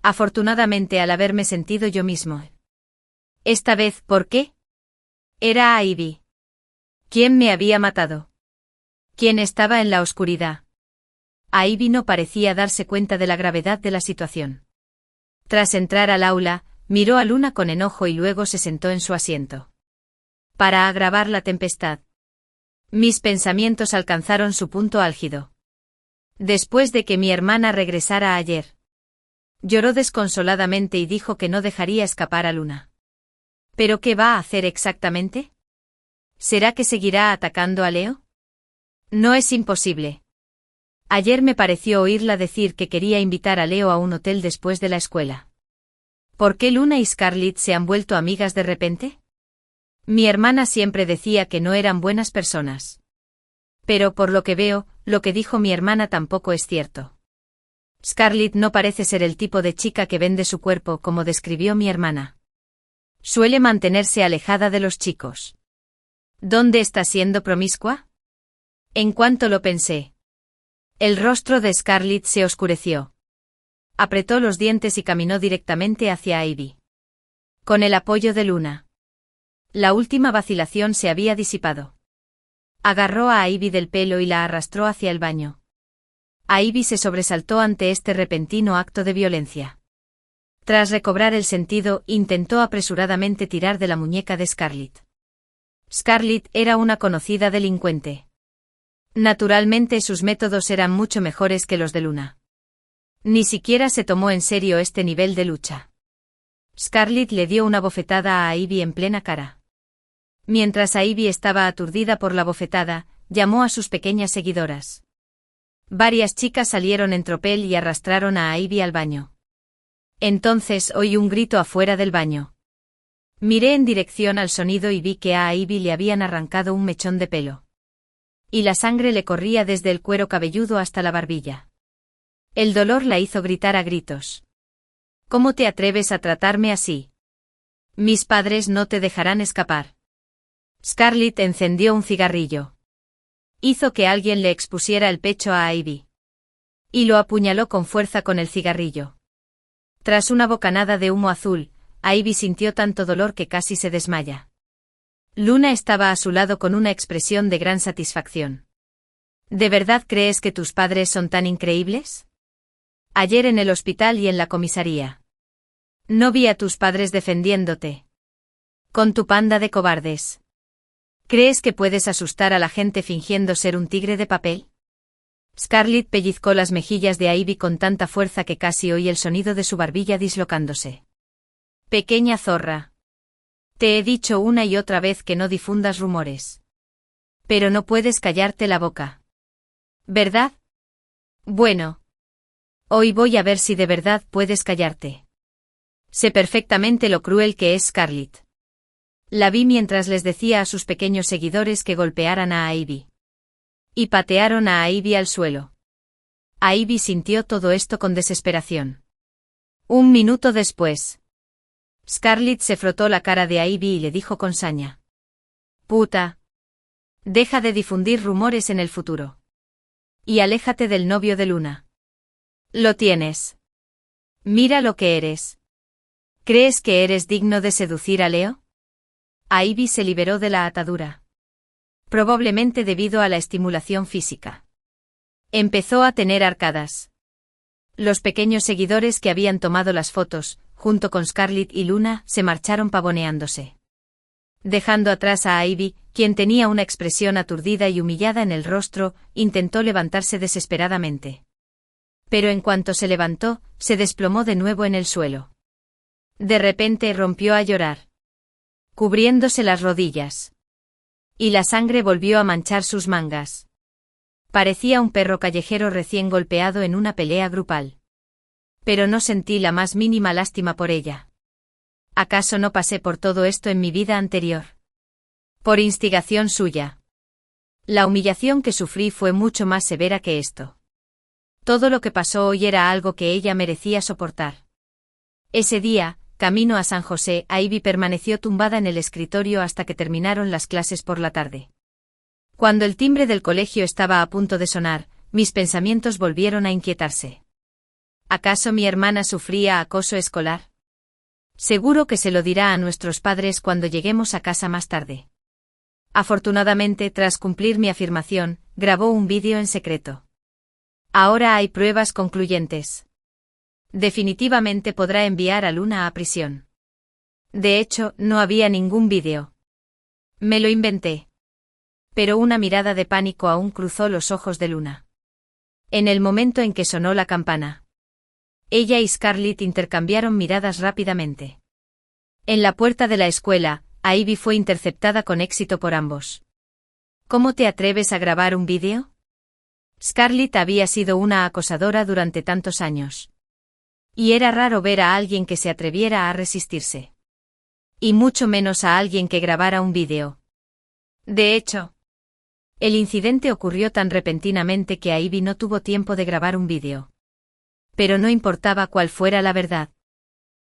Afortunadamente al haberme sentido yo mismo. Esta vez, ¿por qué? Era Ivy. ¿Quién me había matado? ¿Quién estaba en la oscuridad? Ivy no parecía darse cuenta de la gravedad de la situación. Tras entrar al aula, miró a Luna con enojo y luego se sentó en su asiento. Para agravar la tempestad. Mis pensamientos alcanzaron su punto álgido. Después de que mi hermana regresara ayer. Lloró desconsoladamente y dijo que no dejaría escapar a Luna. ¿Pero qué va a hacer exactamente? ¿Será que seguirá atacando a Leo? No es imposible. Ayer me pareció oírla decir que quería invitar a Leo a un hotel después de la escuela. ¿Por qué Luna y Scarlett se han vuelto amigas de repente? Mi hermana siempre decía que no eran buenas personas. Pero por lo que veo, lo que dijo mi hermana tampoco es cierto. Scarlett no parece ser el tipo de chica que vende su cuerpo como describió mi hermana. Suele mantenerse alejada de los chicos. ¿Dónde está siendo promiscua? En cuanto lo pensé, el rostro de Scarlett se oscureció. Apretó los dientes y caminó directamente hacia Ivy. Con el apoyo de Luna. La última vacilación se había disipado. Agarró a Ivy del pelo y la arrastró hacia el baño. Ivy se sobresaltó ante este repentino acto de violencia. Tras recobrar el sentido, intentó apresuradamente tirar de la muñeca de Scarlett. Scarlett era una conocida delincuente. Naturalmente sus métodos eran mucho mejores que los de Luna. Ni siquiera se tomó en serio este nivel de lucha. Scarlett le dio una bofetada a Ivy en plena cara. Mientras Ivy estaba aturdida por la bofetada, llamó a sus pequeñas seguidoras. Varias chicas salieron en tropel y arrastraron a Ivy al baño. Entonces oí un grito afuera del baño. Miré en dirección al sonido y vi que a Ivy le habían arrancado un mechón de pelo. Y la sangre le corría desde el cuero cabelludo hasta la barbilla. El dolor la hizo gritar a gritos. ¿Cómo te atreves a tratarme así? Mis padres no te dejarán escapar. Scarlett encendió un cigarrillo. Hizo que alguien le expusiera el pecho a Ivy. Y lo apuñaló con fuerza con el cigarrillo. Tras una bocanada de humo azul, Ivy sintió tanto dolor que casi se desmaya. Luna estaba a su lado con una expresión de gran satisfacción. ¿De verdad crees que tus padres son tan increíbles? Ayer en el hospital y en la comisaría. No vi a tus padres defendiéndote. Con tu panda de cobardes. ¿Crees que puedes asustar a la gente fingiendo ser un tigre de papel? Scarlett pellizcó las mejillas de Ivy con tanta fuerza que casi oí el sonido de su barbilla dislocándose. Pequeña zorra. Te he dicho una y otra vez que no difundas rumores. Pero no puedes callarte la boca. ¿Verdad? Bueno. Hoy voy a ver si de verdad puedes callarte. Sé perfectamente lo cruel que es Scarlett. La vi mientras les decía a sus pequeños seguidores que golpearan a Ivy. Y patearon a Ivy al suelo. Ivy sintió todo esto con desesperación. Un minuto después. Scarlett se frotó la cara de Ivy y le dijo con saña. Puta. Deja de difundir rumores en el futuro. Y aléjate del novio de Luna. Lo tienes. Mira lo que eres. ¿Crees que eres digno de seducir a Leo? Ivy se liberó de la atadura. Probablemente debido a la estimulación física. Empezó a tener arcadas. Los pequeños seguidores que habían tomado las fotos, junto con Scarlett y Luna, se marcharon pavoneándose. Dejando atrás a Ivy, quien tenía una expresión aturdida y humillada en el rostro, intentó levantarse desesperadamente. Pero en cuanto se levantó, se desplomó de nuevo en el suelo. De repente rompió a llorar, cubriéndose las rodillas. Y la sangre volvió a manchar sus mangas. Parecía un perro callejero recién golpeado en una pelea grupal. Pero no sentí la más mínima lástima por ella. ¿Acaso no pasé por todo esto en mi vida anterior? Por instigación suya. La humillación que sufrí fue mucho más severa que esto. Todo lo que pasó hoy era algo que ella merecía soportar. Ese día, camino a San José, Ivy permaneció tumbada en el escritorio hasta que terminaron las clases por la tarde. Cuando el timbre del colegio estaba a punto de sonar, mis pensamientos volvieron a inquietarse. ¿Acaso mi hermana sufría acoso escolar? Seguro que se lo dirá a nuestros padres cuando lleguemos a casa más tarde. Afortunadamente, tras cumplir mi afirmación, grabó un vídeo en secreto. Ahora hay pruebas concluyentes. Definitivamente podrá enviar a Luna a prisión. De hecho, no había ningún vídeo. Me lo inventé. Pero una mirada de pánico aún cruzó los ojos de Luna. En el momento en que sonó la campana. Ella y Scarlett intercambiaron miradas rápidamente. En la puerta de la escuela, Ivy fue interceptada con éxito por ambos. ¿Cómo te atreves a grabar un vídeo? Scarlett había sido una acosadora durante tantos años. Y era raro ver a alguien que se atreviera a resistirse. Y mucho menos a alguien que grabara un vídeo. De hecho, el incidente ocurrió tan repentinamente que Ivy no tuvo tiempo de grabar un vídeo. Pero no importaba cuál fuera la verdad.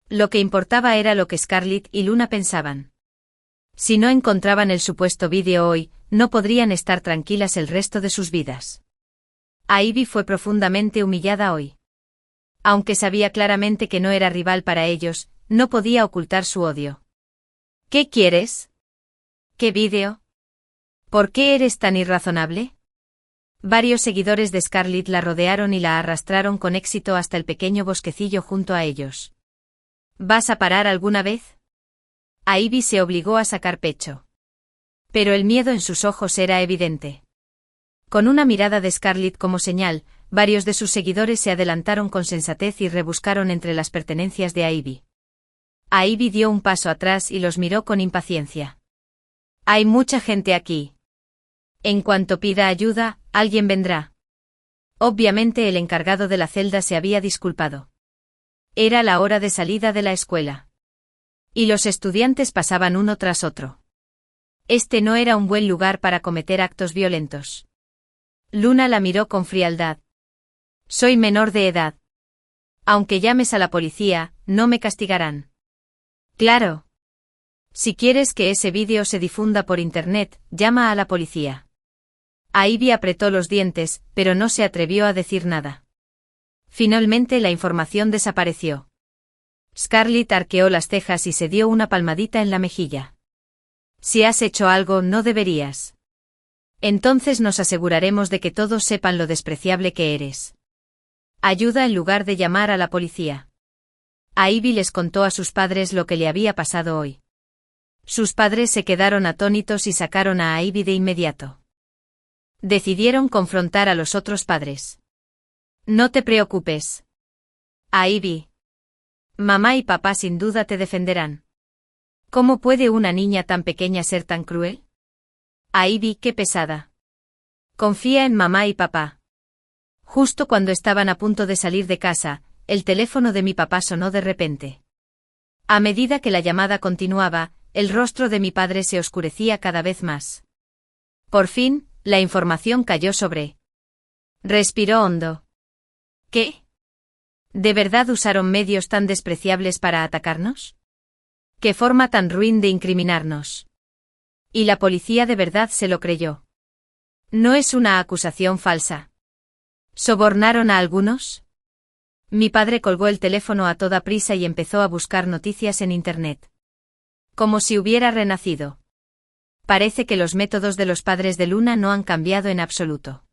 Lo que importaba era lo que Scarlett y Luna pensaban. Si no encontraban el supuesto vídeo hoy, no podrían estar tranquilas el resto de sus vidas. Ivy fue profundamente humillada hoy. Aunque sabía claramente que no era rival para ellos, no podía ocultar su odio. ¿Qué quieres? ¿Qué vídeo? ¿Por qué eres tan irrazonable? Varios seguidores de Scarlett la rodearon y la arrastraron con éxito hasta el pequeño bosquecillo junto a ellos. ¿Vas a parar alguna vez? Ivy se obligó a sacar pecho. Pero el miedo en sus ojos era evidente. Con una mirada de Scarlett como señal, varios de sus seguidores se adelantaron con sensatez y rebuscaron entre las pertenencias de Ivy. Ivy dio un paso atrás y los miró con impaciencia. Hay mucha gente aquí. En cuanto pida ayuda, alguien vendrá. Obviamente el encargado de la celda se había disculpado. Era la hora de salida de la escuela. Y los estudiantes pasaban uno tras otro. Este no era un buen lugar para cometer actos violentos. Luna la miró con frialdad. Soy menor de edad. Aunque llames a la policía, no me castigarán. Claro. Si quieres que ese vídeo se difunda por internet, llama a la policía. Ivy apretó los dientes, pero no se atrevió a decir nada. Finalmente la información desapareció. Scarlett arqueó las cejas y se dio una palmadita en la mejilla. Si has hecho algo, no deberías. Entonces nos aseguraremos de que todos sepan lo despreciable que eres. Ayuda en lugar de llamar a la policía. Ivy les contó a sus padres lo que le había pasado hoy. Sus padres se quedaron atónitos y sacaron a Ivy de inmediato. Decidieron confrontar a los otros padres. No te preocupes. Ivy. Mamá y papá sin duda te defenderán. ¿Cómo puede una niña tan pequeña ser tan cruel? Ivy, qué pesada. Confía en mamá y papá. Justo cuando estaban a punto de salir de casa, el teléfono de mi papá sonó de repente. A medida que la llamada continuaba, el rostro de mi padre se oscurecía cada vez más. Por fin, la información cayó sobre. Respiró hondo. ¿Qué? ¿De verdad usaron medios tan despreciables para atacarnos? ¿Qué forma tan ruin de incriminarnos? Y la policía de verdad se lo creyó. No es una acusación falsa. ¿Sobornaron a algunos? Mi padre colgó el teléfono a toda prisa y empezó a buscar noticias en Internet. Como si hubiera renacido. Parece que los métodos de los padres de Luna no han cambiado en absoluto.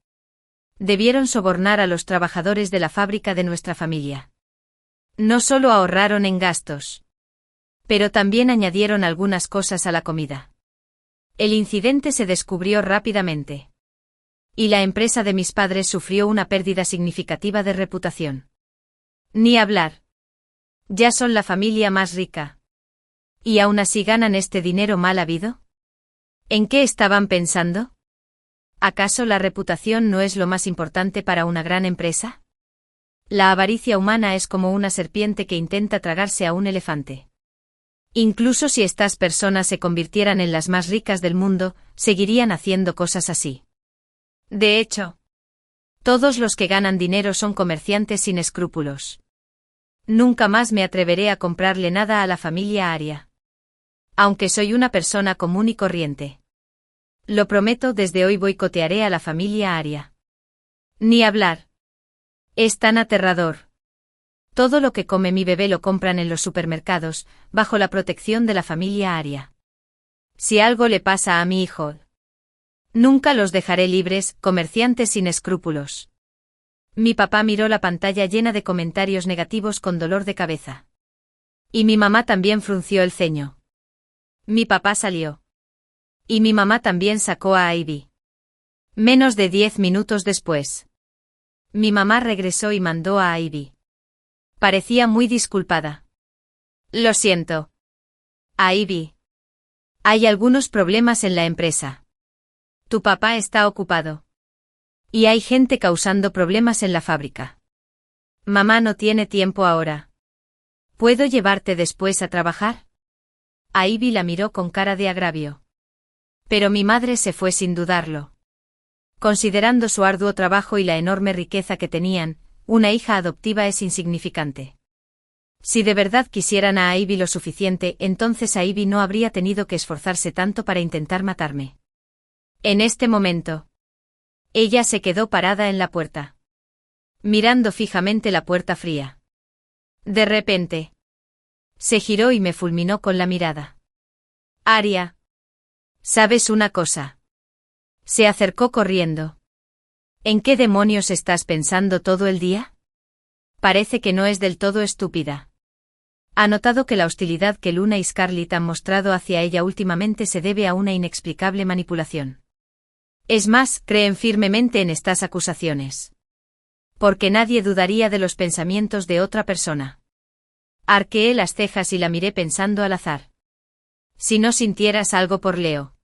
Debieron sobornar a los trabajadores de la fábrica de nuestra familia. No solo ahorraron en gastos, pero también añadieron algunas cosas a la comida. El incidente se descubrió rápidamente. Y la empresa de mis padres sufrió una pérdida significativa de reputación. Ni hablar. Ya son la familia más rica. ¿Y aún así ganan este dinero mal habido? ¿En qué estaban pensando? ¿Acaso la reputación no es lo más importante para una gran empresa? La avaricia humana es como una serpiente que intenta tragarse a un elefante. Incluso si estas personas se convirtieran en las más ricas del mundo, seguirían haciendo cosas así. De hecho, todos los que ganan dinero son comerciantes sin escrúpulos. Nunca más me atreveré a comprarle nada a la familia Aria. Aunque soy una persona común y corriente. Lo prometo, desde hoy boicotearé a la familia Aria. Ni hablar. Es tan aterrador. Todo lo que come mi bebé lo compran en los supermercados, bajo la protección de la familia Aria. Si algo le pasa a mi hijo, nunca los dejaré libres, comerciantes sin escrúpulos. Mi papá miró la pantalla llena de comentarios negativos con dolor de cabeza. Y mi mamá también frunció el ceño. Mi papá salió. Y mi mamá también sacó a Ivy. Menos de 10 minutos después. Mi mamá regresó y mandó a Ivy. Parecía muy disculpada. Lo siento. Ivy. Hay algunos problemas en la empresa. Tu papá está ocupado. Y hay gente causando problemas en la fábrica. Mamá no tiene tiempo ahora. ¿Puedo llevarte después a trabajar? Ivy la miró con cara de agravio. Pero mi madre se fue sin dudarlo. Considerando su arduo trabajo y la enorme riqueza que tenían, una hija adoptiva es insignificante. Si de verdad quisieran a Ivy lo suficiente, entonces Ivy no habría tenido que esforzarse tanto para intentar matarme. En este momento, ella se quedó parada en la puerta, mirando fijamente la puerta fría. De repente, se giró y me fulminó con la mirada. Aria. ¿Sabes una cosa? Se acercó corriendo. ¿En qué demonios estás pensando todo el día? Parece que no es del todo estúpida. Ha notado que la hostilidad que Luna y Scarlett han mostrado hacia ella últimamente se debe a una inexplicable manipulación. Es más, creen firmemente en estas acusaciones. Porque nadie dudaría de los pensamientos de otra persona. Arqueé las cejas y la miré pensando al azar. Si no sintieras algo por Leo,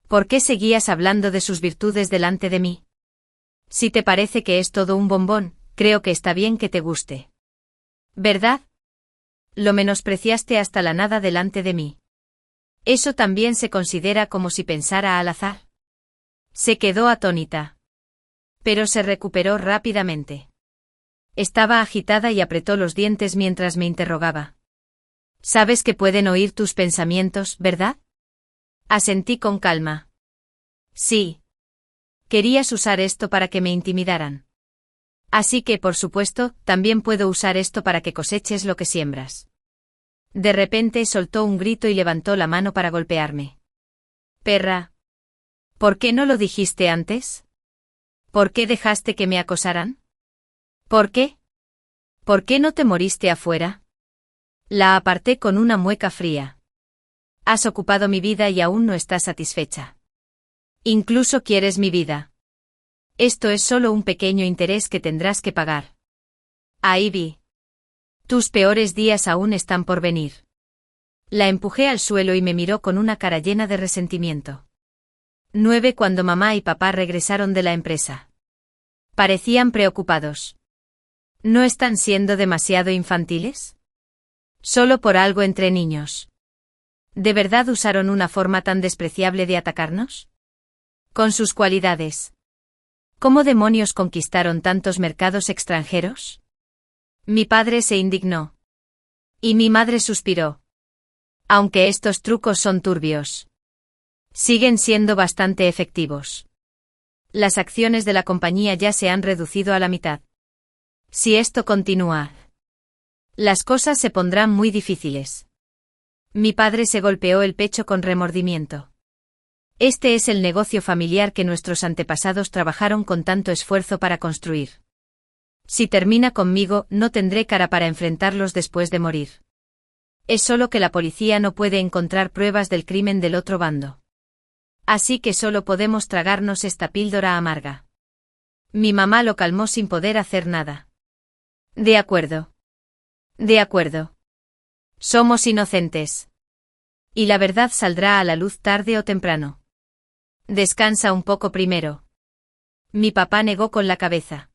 ¿por qué seguías hablando de sus virtudes delante de mí? Si te parece que es todo un bombón, creo que está bien que te guste. ¿Verdad? Lo menospreciaste hasta la nada delante de mí. ¿Eso también se considera como si pensara al azar? Se quedó atónita. Pero se recuperó rápidamente. Estaba agitada y apretó los dientes mientras me interrogaba. Sabes que pueden oír tus pensamientos, ¿verdad? Asentí con calma. Sí. Querías usar esto para que me intimidaran. Así que, por supuesto, también puedo usar esto para que coseches lo que siembras. De repente soltó un grito y levantó la mano para golpearme. Perra. ¿Por qué no lo dijiste antes? ¿Por qué dejaste que me acosaran? ¿Por qué? ¿Por qué no te moriste afuera? La aparté con una mueca fría. Has ocupado mi vida y aún no estás satisfecha. Incluso quieres mi vida. Esto es solo un pequeño interés que tendrás que pagar. Ivy. Tus peores días aún están por venir. La empujé al suelo y me miró con una cara llena de resentimiento. 9 cuando mamá y papá regresaron de la empresa. Parecían preocupados. ¿No están siendo demasiado infantiles? Solo por algo entre niños. ¿De verdad usaron una forma tan despreciable de atacarnos? Con sus cualidades. ¿Cómo demonios conquistaron tantos mercados extranjeros? Mi padre se indignó. Y mi madre suspiró. Aunque estos trucos son turbios, siguen siendo bastante efectivos. Las acciones de la compañía ya se han reducido a la mitad. Si esto continúa, las cosas se pondrán muy difíciles. Mi padre se golpeó el pecho con remordimiento. Este es el negocio familiar que nuestros antepasados trabajaron con tanto esfuerzo para construir. Si termina conmigo, no tendré cara para enfrentarlos después de morir. Es solo que la policía no puede encontrar pruebas del crimen del otro bando. Así que solo podemos tragarnos esta píldora amarga. Mi mamá lo calmó sin poder hacer nada. De acuerdo. De acuerdo. Somos inocentes. Y la verdad saldrá a la luz tarde o temprano. Descansa un poco primero. Mi papá negó con la cabeza.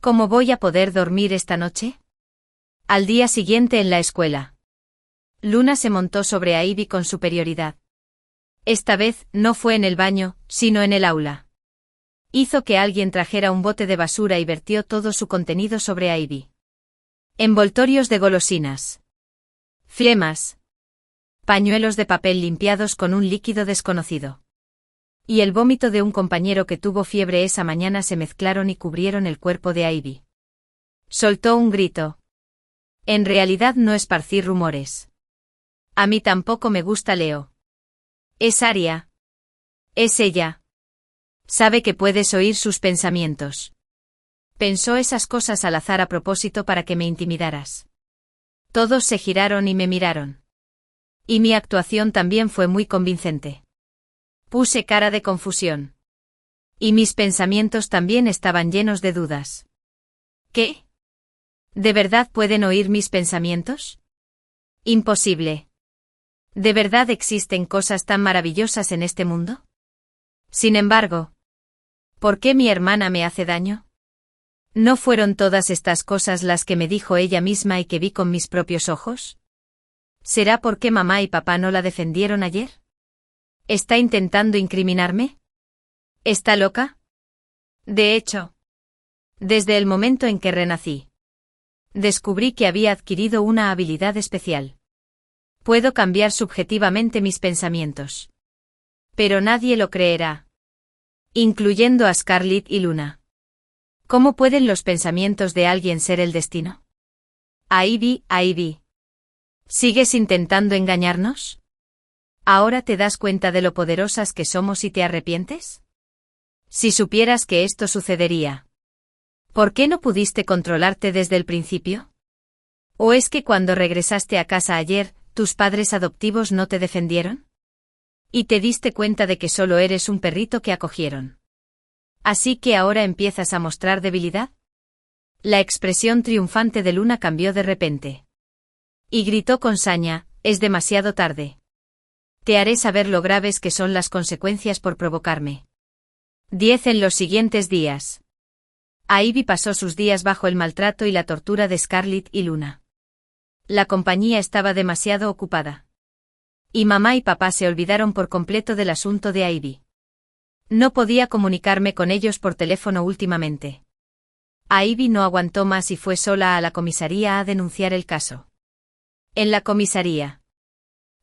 ¿Cómo voy a poder dormir esta noche? Al día siguiente en la escuela. Luna se montó sobre Ivy con superioridad. Esta vez, no fue en el baño, sino en el aula. Hizo que alguien trajera un bote de basura y vertió todo su contenido sobre Ivy. Envoltorios de golosinas. Flemas. Pañuelos de papel limpiados con un líquido desconocido. Y el vómito de un compañero que tuvo fiebre esa mañana se mezclaron y cubrieron el cuerpo de Ivy. Soltó un grito. En realidad no esparcí rumores. A mí tampoco me gusta Leo. Es Aria. Es ella. Sabe que puedes oír sus pensamientos. Pensó esas cosas al azar a propósito para que me intimidaras. Todos se giraron y me miraron. Y mi actuación también fue muy convincente. Puse cara de confusión. Y mis pensamientos también estaban llenos de dudas. ¿Qué? ¿De verdad pueden oír mis pensamientos? Imposible. ¿De verdad existen cosas tan maravillosas en este mundo? Sin embargo, ¿por qué mi hermana me hace daño? ¿No fueron todas estas cosas las que me dijo ella misma y que vi con mis propios ojos? ¿Será porque mamá y papá no la defendieron ayer? ¿Está intentando incriminarme? ¿Está loca? De hecho, desde el momento en que renací, descubrí que había adquirido una habilidad especial. Puedo cambiar subjetivamente mis pensamientos. Pero nadie lo creerá. Incluyendo a Scarlett y Luna. ¿Cómo pueden los pensamientos de alguien ser el destino? Ivy. ¿Sigues intentando engañarnos? ¿Ahora te das cuenta de lo poderosas que somos y te arrepientes? Si supieras que esto sucedería, ¿por qué no pudiste controlarte desde el principio? ¿O es que cuando regresaste a casa ayer, tus padres adoptivos no te defendieron? ¿Y te diste cuenta de que solo eres un perrito que acogieron? ¿Así que ahora empiezas a mostrar debilidad? La expresión triunfante de Luna cambió de repente. Y gritó con saña, es demasiado tarde. Te haré saber lo graves que son las consecuencias por provocarme. 10 en los siguientes días. Ivy pasó sus días bajo el maltrato y la tortura de Scarlett y Luna. La compañía estaba demasiado ocupada. Y mamá y papá se olvidaron por completo del asunto de Ivy. No podía comunicarme con ellos por teléfono últimamente. Ivy no aguantó más y fue sola a la comisaría a denunciar el caso. En la comisaría,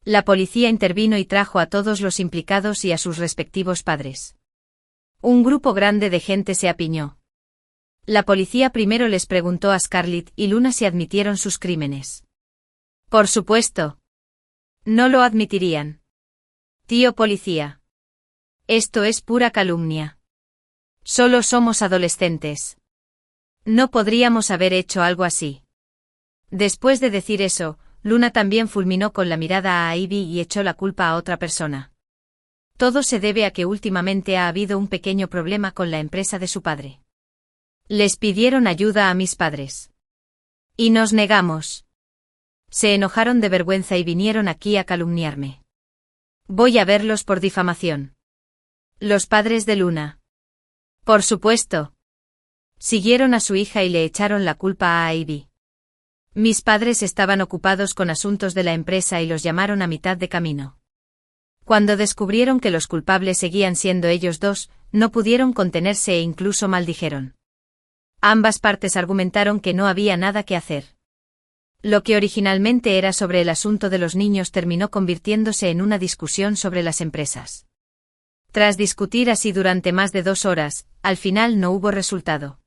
la policía intervino y trajo a todos los implicados y a sus respectivos padres. Un grupo grande de gente se apiñó. La policía primero les preguntó a Scarlett y Luna si admitieron sus crímenes. Por supuesto. No lo admitirían. Tío policía. Esto es pura calumnia. Solo somos adolescentes. No podríamos haber hecho algo así. Después de decir eso, Luna también fulminó con la mirada a Ivy y echó la culpa a otra persona. Todo se debe a que últimamente ha habido un pequeño problema con la empresa de su padre. Les pidieron ayuda a mis padres. Y nos negamos. Se enojaron de vergüenza y vinieron aquí a calumniarme. Voy a verlos por difamación. Los padres de Luna. Por supuesto. Siguieron a su hija y le echaron la culpa a Ivy. Mis padres estaban ocupados con asuntos de la empresa y los llamaron a mitad de camino. Cuando descubrieron que los culpables seguían siendo ellos dos, no pudieron contenerse e incluso maldijeron. Ambas partes argumentaron que no había nada que hacer. Lo que originalmente era sobre el asunto de los niños terminó convirtiéndose en una discusión sobre las empresas. Tras discutir así durante más de 2 horas, al final no hubo resultado.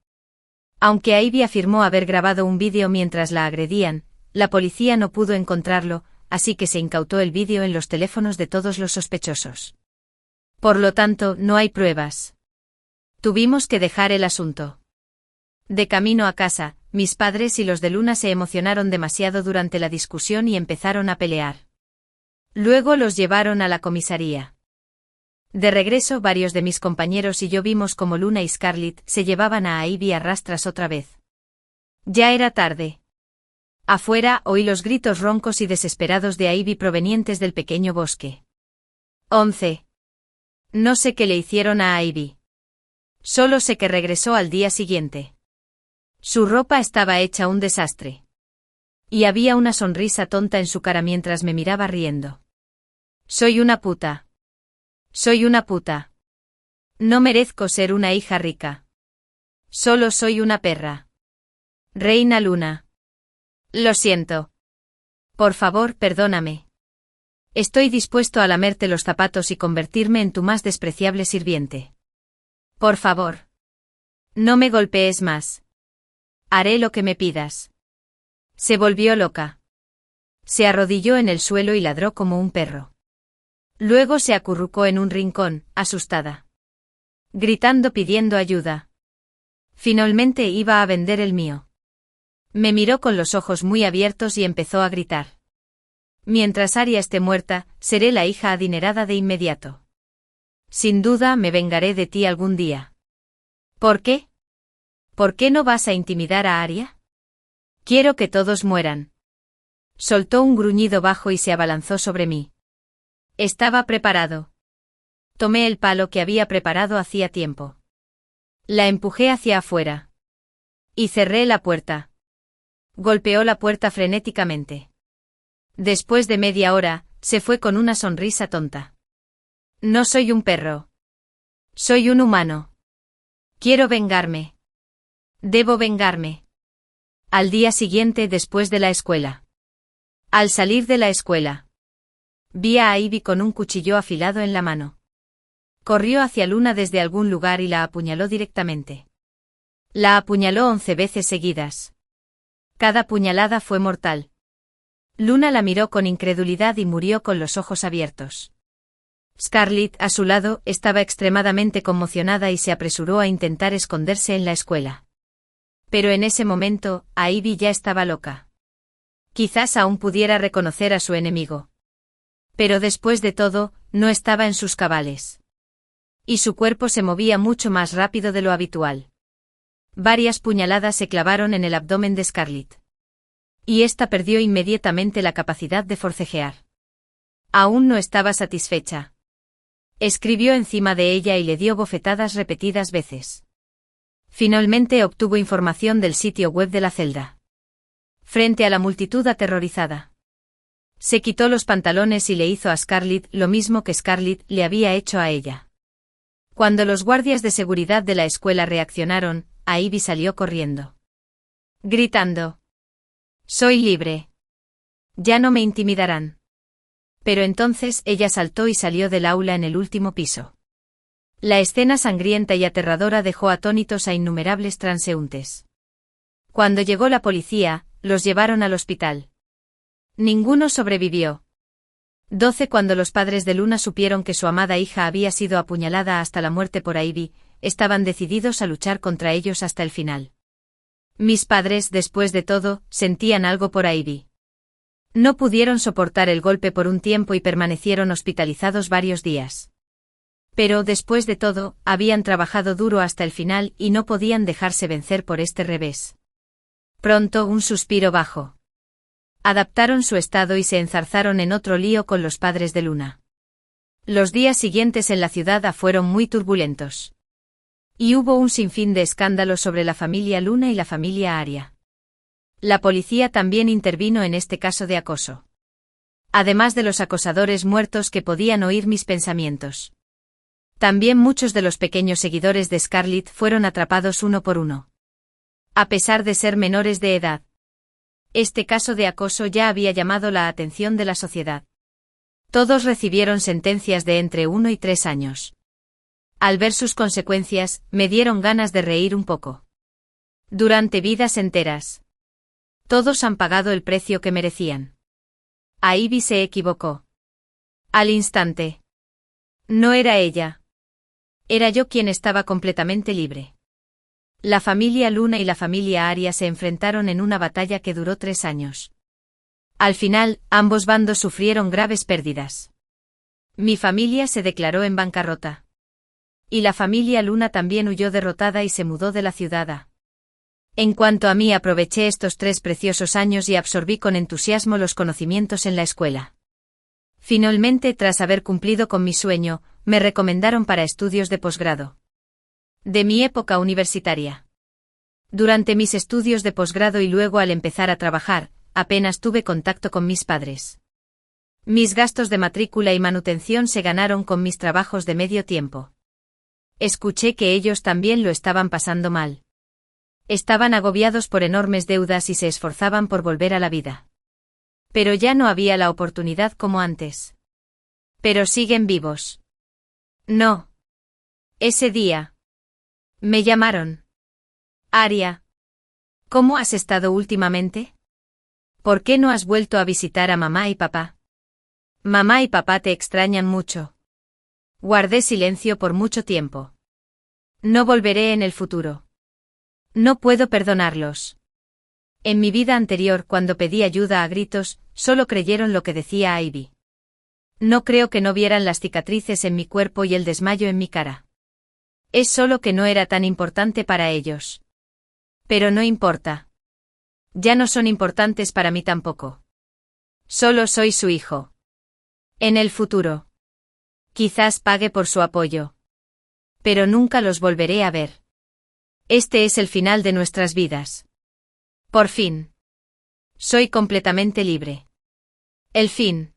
Aunque Ivy afirmó haber grabado un vídeo mientras la agredían, la policía no pudo encontrarlo, así que se incautó el vídeo en los teléfonos de todos los sospechosos. Por lo tanto, no hay pruebas. Tuvimos que dejar el asunto. De camino a casa, mis padres y los de Luna se emocionaron demasiado durante la discusión y empezaron a pelear. Luego los llevaron a la comisaría. De regreso, varios de mis compañeros y yo vimos como Luna y Scarlett se llevaban a Ivy a rastras otra vez. Ya era tarde. Afuera oí los gritos roncos y desesperados de Ivy provenientes del pequeño bosque. 11. No sé qué le hicieron a Ivy. Solo sé que regresó al día siguiente. Su ropa estaba hecha un desastre. Y había una sonrisa tonta en su cara mientras me miraba riendo. Soy una puta. Soy una puta. No merezco ser una hija rica. Solo soy una perra. Reina Luna. Lo siento. Por favor, perdóname. Estoy dispuesto a lamerte los zapatos y convertirme en tu más despreciable sirviente. Por favor. No me golpees más. Haré lo que me pidas. Se volvió loca. Se arrodilló en el suelo y ladró como un perro. Luego se acurrucó en un rincón, asustada. Gritando pidiendo ayuda. Finalmente iba a vender el mío. Me miró con los ojos muy abiertos y empezó a gritar. Mientras Arya esté muerta, seré la hija adinerada de inmediato. Sin duda me vengaré de ti algún día. ¿Por qué? ¿Por qué no vas a intimidar a Arya? Quiero que todos mueran. Soltó un gruñido bajo y se abalanzó sobre mí. Estaba preparado. Tomé el palo que había preparado hacía tiempo. La empujé hacia afuera. Y cerré la puerta. Golpeó la puerta frenéticamente. Después de media hora, se fue con una sonrisa tonta. No soy un perro. Soy un humano. Quiero vengarme. Debo vengarme. Al día siguiente después de la escuela. Al salir de la escuela. Vi a Ivy con un cuchillo afilado en la mano. Corrió hacia Luna desde algún lugar y la apuñaló directamente. La apuñaló 11 veces seguidas. Cada puñalada fue mortal. Luna la miró con incredulidad y murió con los ojos abiertos. Scarlett, a su lado, estaba extremadamente conmocionada y se apresuró a intentar esconderse en la escuela. Pero en ese momento, Ivy ya estaba loca. Quizás aún pudiera reconocer a su enemigo. Pero después de todo, no estaba en sus cabales. Y su cuerpo se movía mucho más rápido de lo habitual. Varias puñaladas se clavaron en el abdomen de Scarlett. Y ésta perdió inmediatamente la capacidad de forcejear. Aún no estaba satisfecha. Escribió encima de ella y le dio bofetadas repetidas veces. Finalmente obtuvo información del sitio web de la celda. Frente a la multitud aterrorizada. Se quitó los pantalones y le hizo a Scarlett lo mismo que Scarlett le había hecho a ella. Cuando los guardias de seguridad de la escuela reaccionaron, Ivy salió corriendo. Gritando. Soy libre. Ya no me intimidarán. Pero entonces ella saltó y salió del aula en el último piso. La escena sangrienta y aterradora dejó atónitos a innumerables transeúntes. Cuando llegó la policía, los llevaron al hospital. Ninguno sobrevivió. 12 Cuando los padres de Luna supieron que su amada hija había sido apuñalada hasta la muerte por Ivy, estaban decididos a luchar contra ellos hasta el final. Mis padres, después de todo, sentían algo por Ivy. No pudieron soportar el golpe por un tiempo y permanecieron hospitalizados varios días. Pero, después de todo, habían trabajado duro hasta el final y no podían dejarse vencer por este revés. Pronto un suspiro bajo. Adaptaron su estado y se enzarzaron en otro lío con los padres de Luna. Los días siguientes en la ciudad fueron muy turbulentos. Y hubo un sinfín de escándalos sobre la familia Luna y la familia Aria. La policía también intervino en este caso de acoso. Además de los acosadores muertos que podían oír mis pensamientos. También muchos de los pequeños seguidores de Scarlett fueron atrapados uno por uno. A pesar de ser menores de edad. Este caso de acoso ya había llamado la atención de la sociedad. Todos recibieron sentencias de entre 1 y 3 años. Al ver sus consecuencias, me dieron ganas de reír un poco. Durante vidas enteras. Todos han pagado el precio que merecían. Ivy se equivocó. Al instante. No era ella. Era yo quien estaba completamente libre. La familia Luna y la familia Aria se enfrentaron en una batalla que duró 3 años. Al final, ambos bandos sufrieron graves pérdidas. Mi familia se declaró en bancarrota. Y la familia Luna también huyó derrotada y se mudó de la ciudad. En cuanto a mí, aproveché estos 3 preciosos años y absorbí con entusiasmo los conocimientos en la escuela. Finalmente, tras haber cumplido con mi sueño, me recomendaron para estudios de posgrado. De mi época universitaria. Durante mis estudios de posgrado y luego al empezar a trabajar, apenas tuve contacto con mis padres. Mis gastos de matrícula y manutención se ganaron con mis trabajos de medio tiempo. Escuché que ellos también lo estaban pasando mal. Estaban agobiados por enormes deudas y se esforzaban por volver a la vida. Pero ya no había la oportunidad como antes. Pero siguen vivos. No. Ese día. Me llamaron. Aria. ¿Cómo has estado últimamente? ¿Por qué no has vuelto a visitar a mamá y papá? Mamá y papá te extrañan mucho. Guardé silencio por mucho tiempo. No volveré en el futuro. No puedo perdonarlos. En mi vida anterior, cuando pedí ayuda a gritos, solo creyeron lo que decía Ivy. No creo que no vieran las cicatrices en mi cuerpo y el desmayo en mi cara. Es solo que no era tan importante para ellos. Pero no importa. Ya no son importantes para mí tampoco. Solo soy su hijo. En el futuro. Quizás pague por su apoyo. Pero nunca los volveré a ver. Este es el final de nuestras vidas. Por fin. Soy completamente libre. El fin.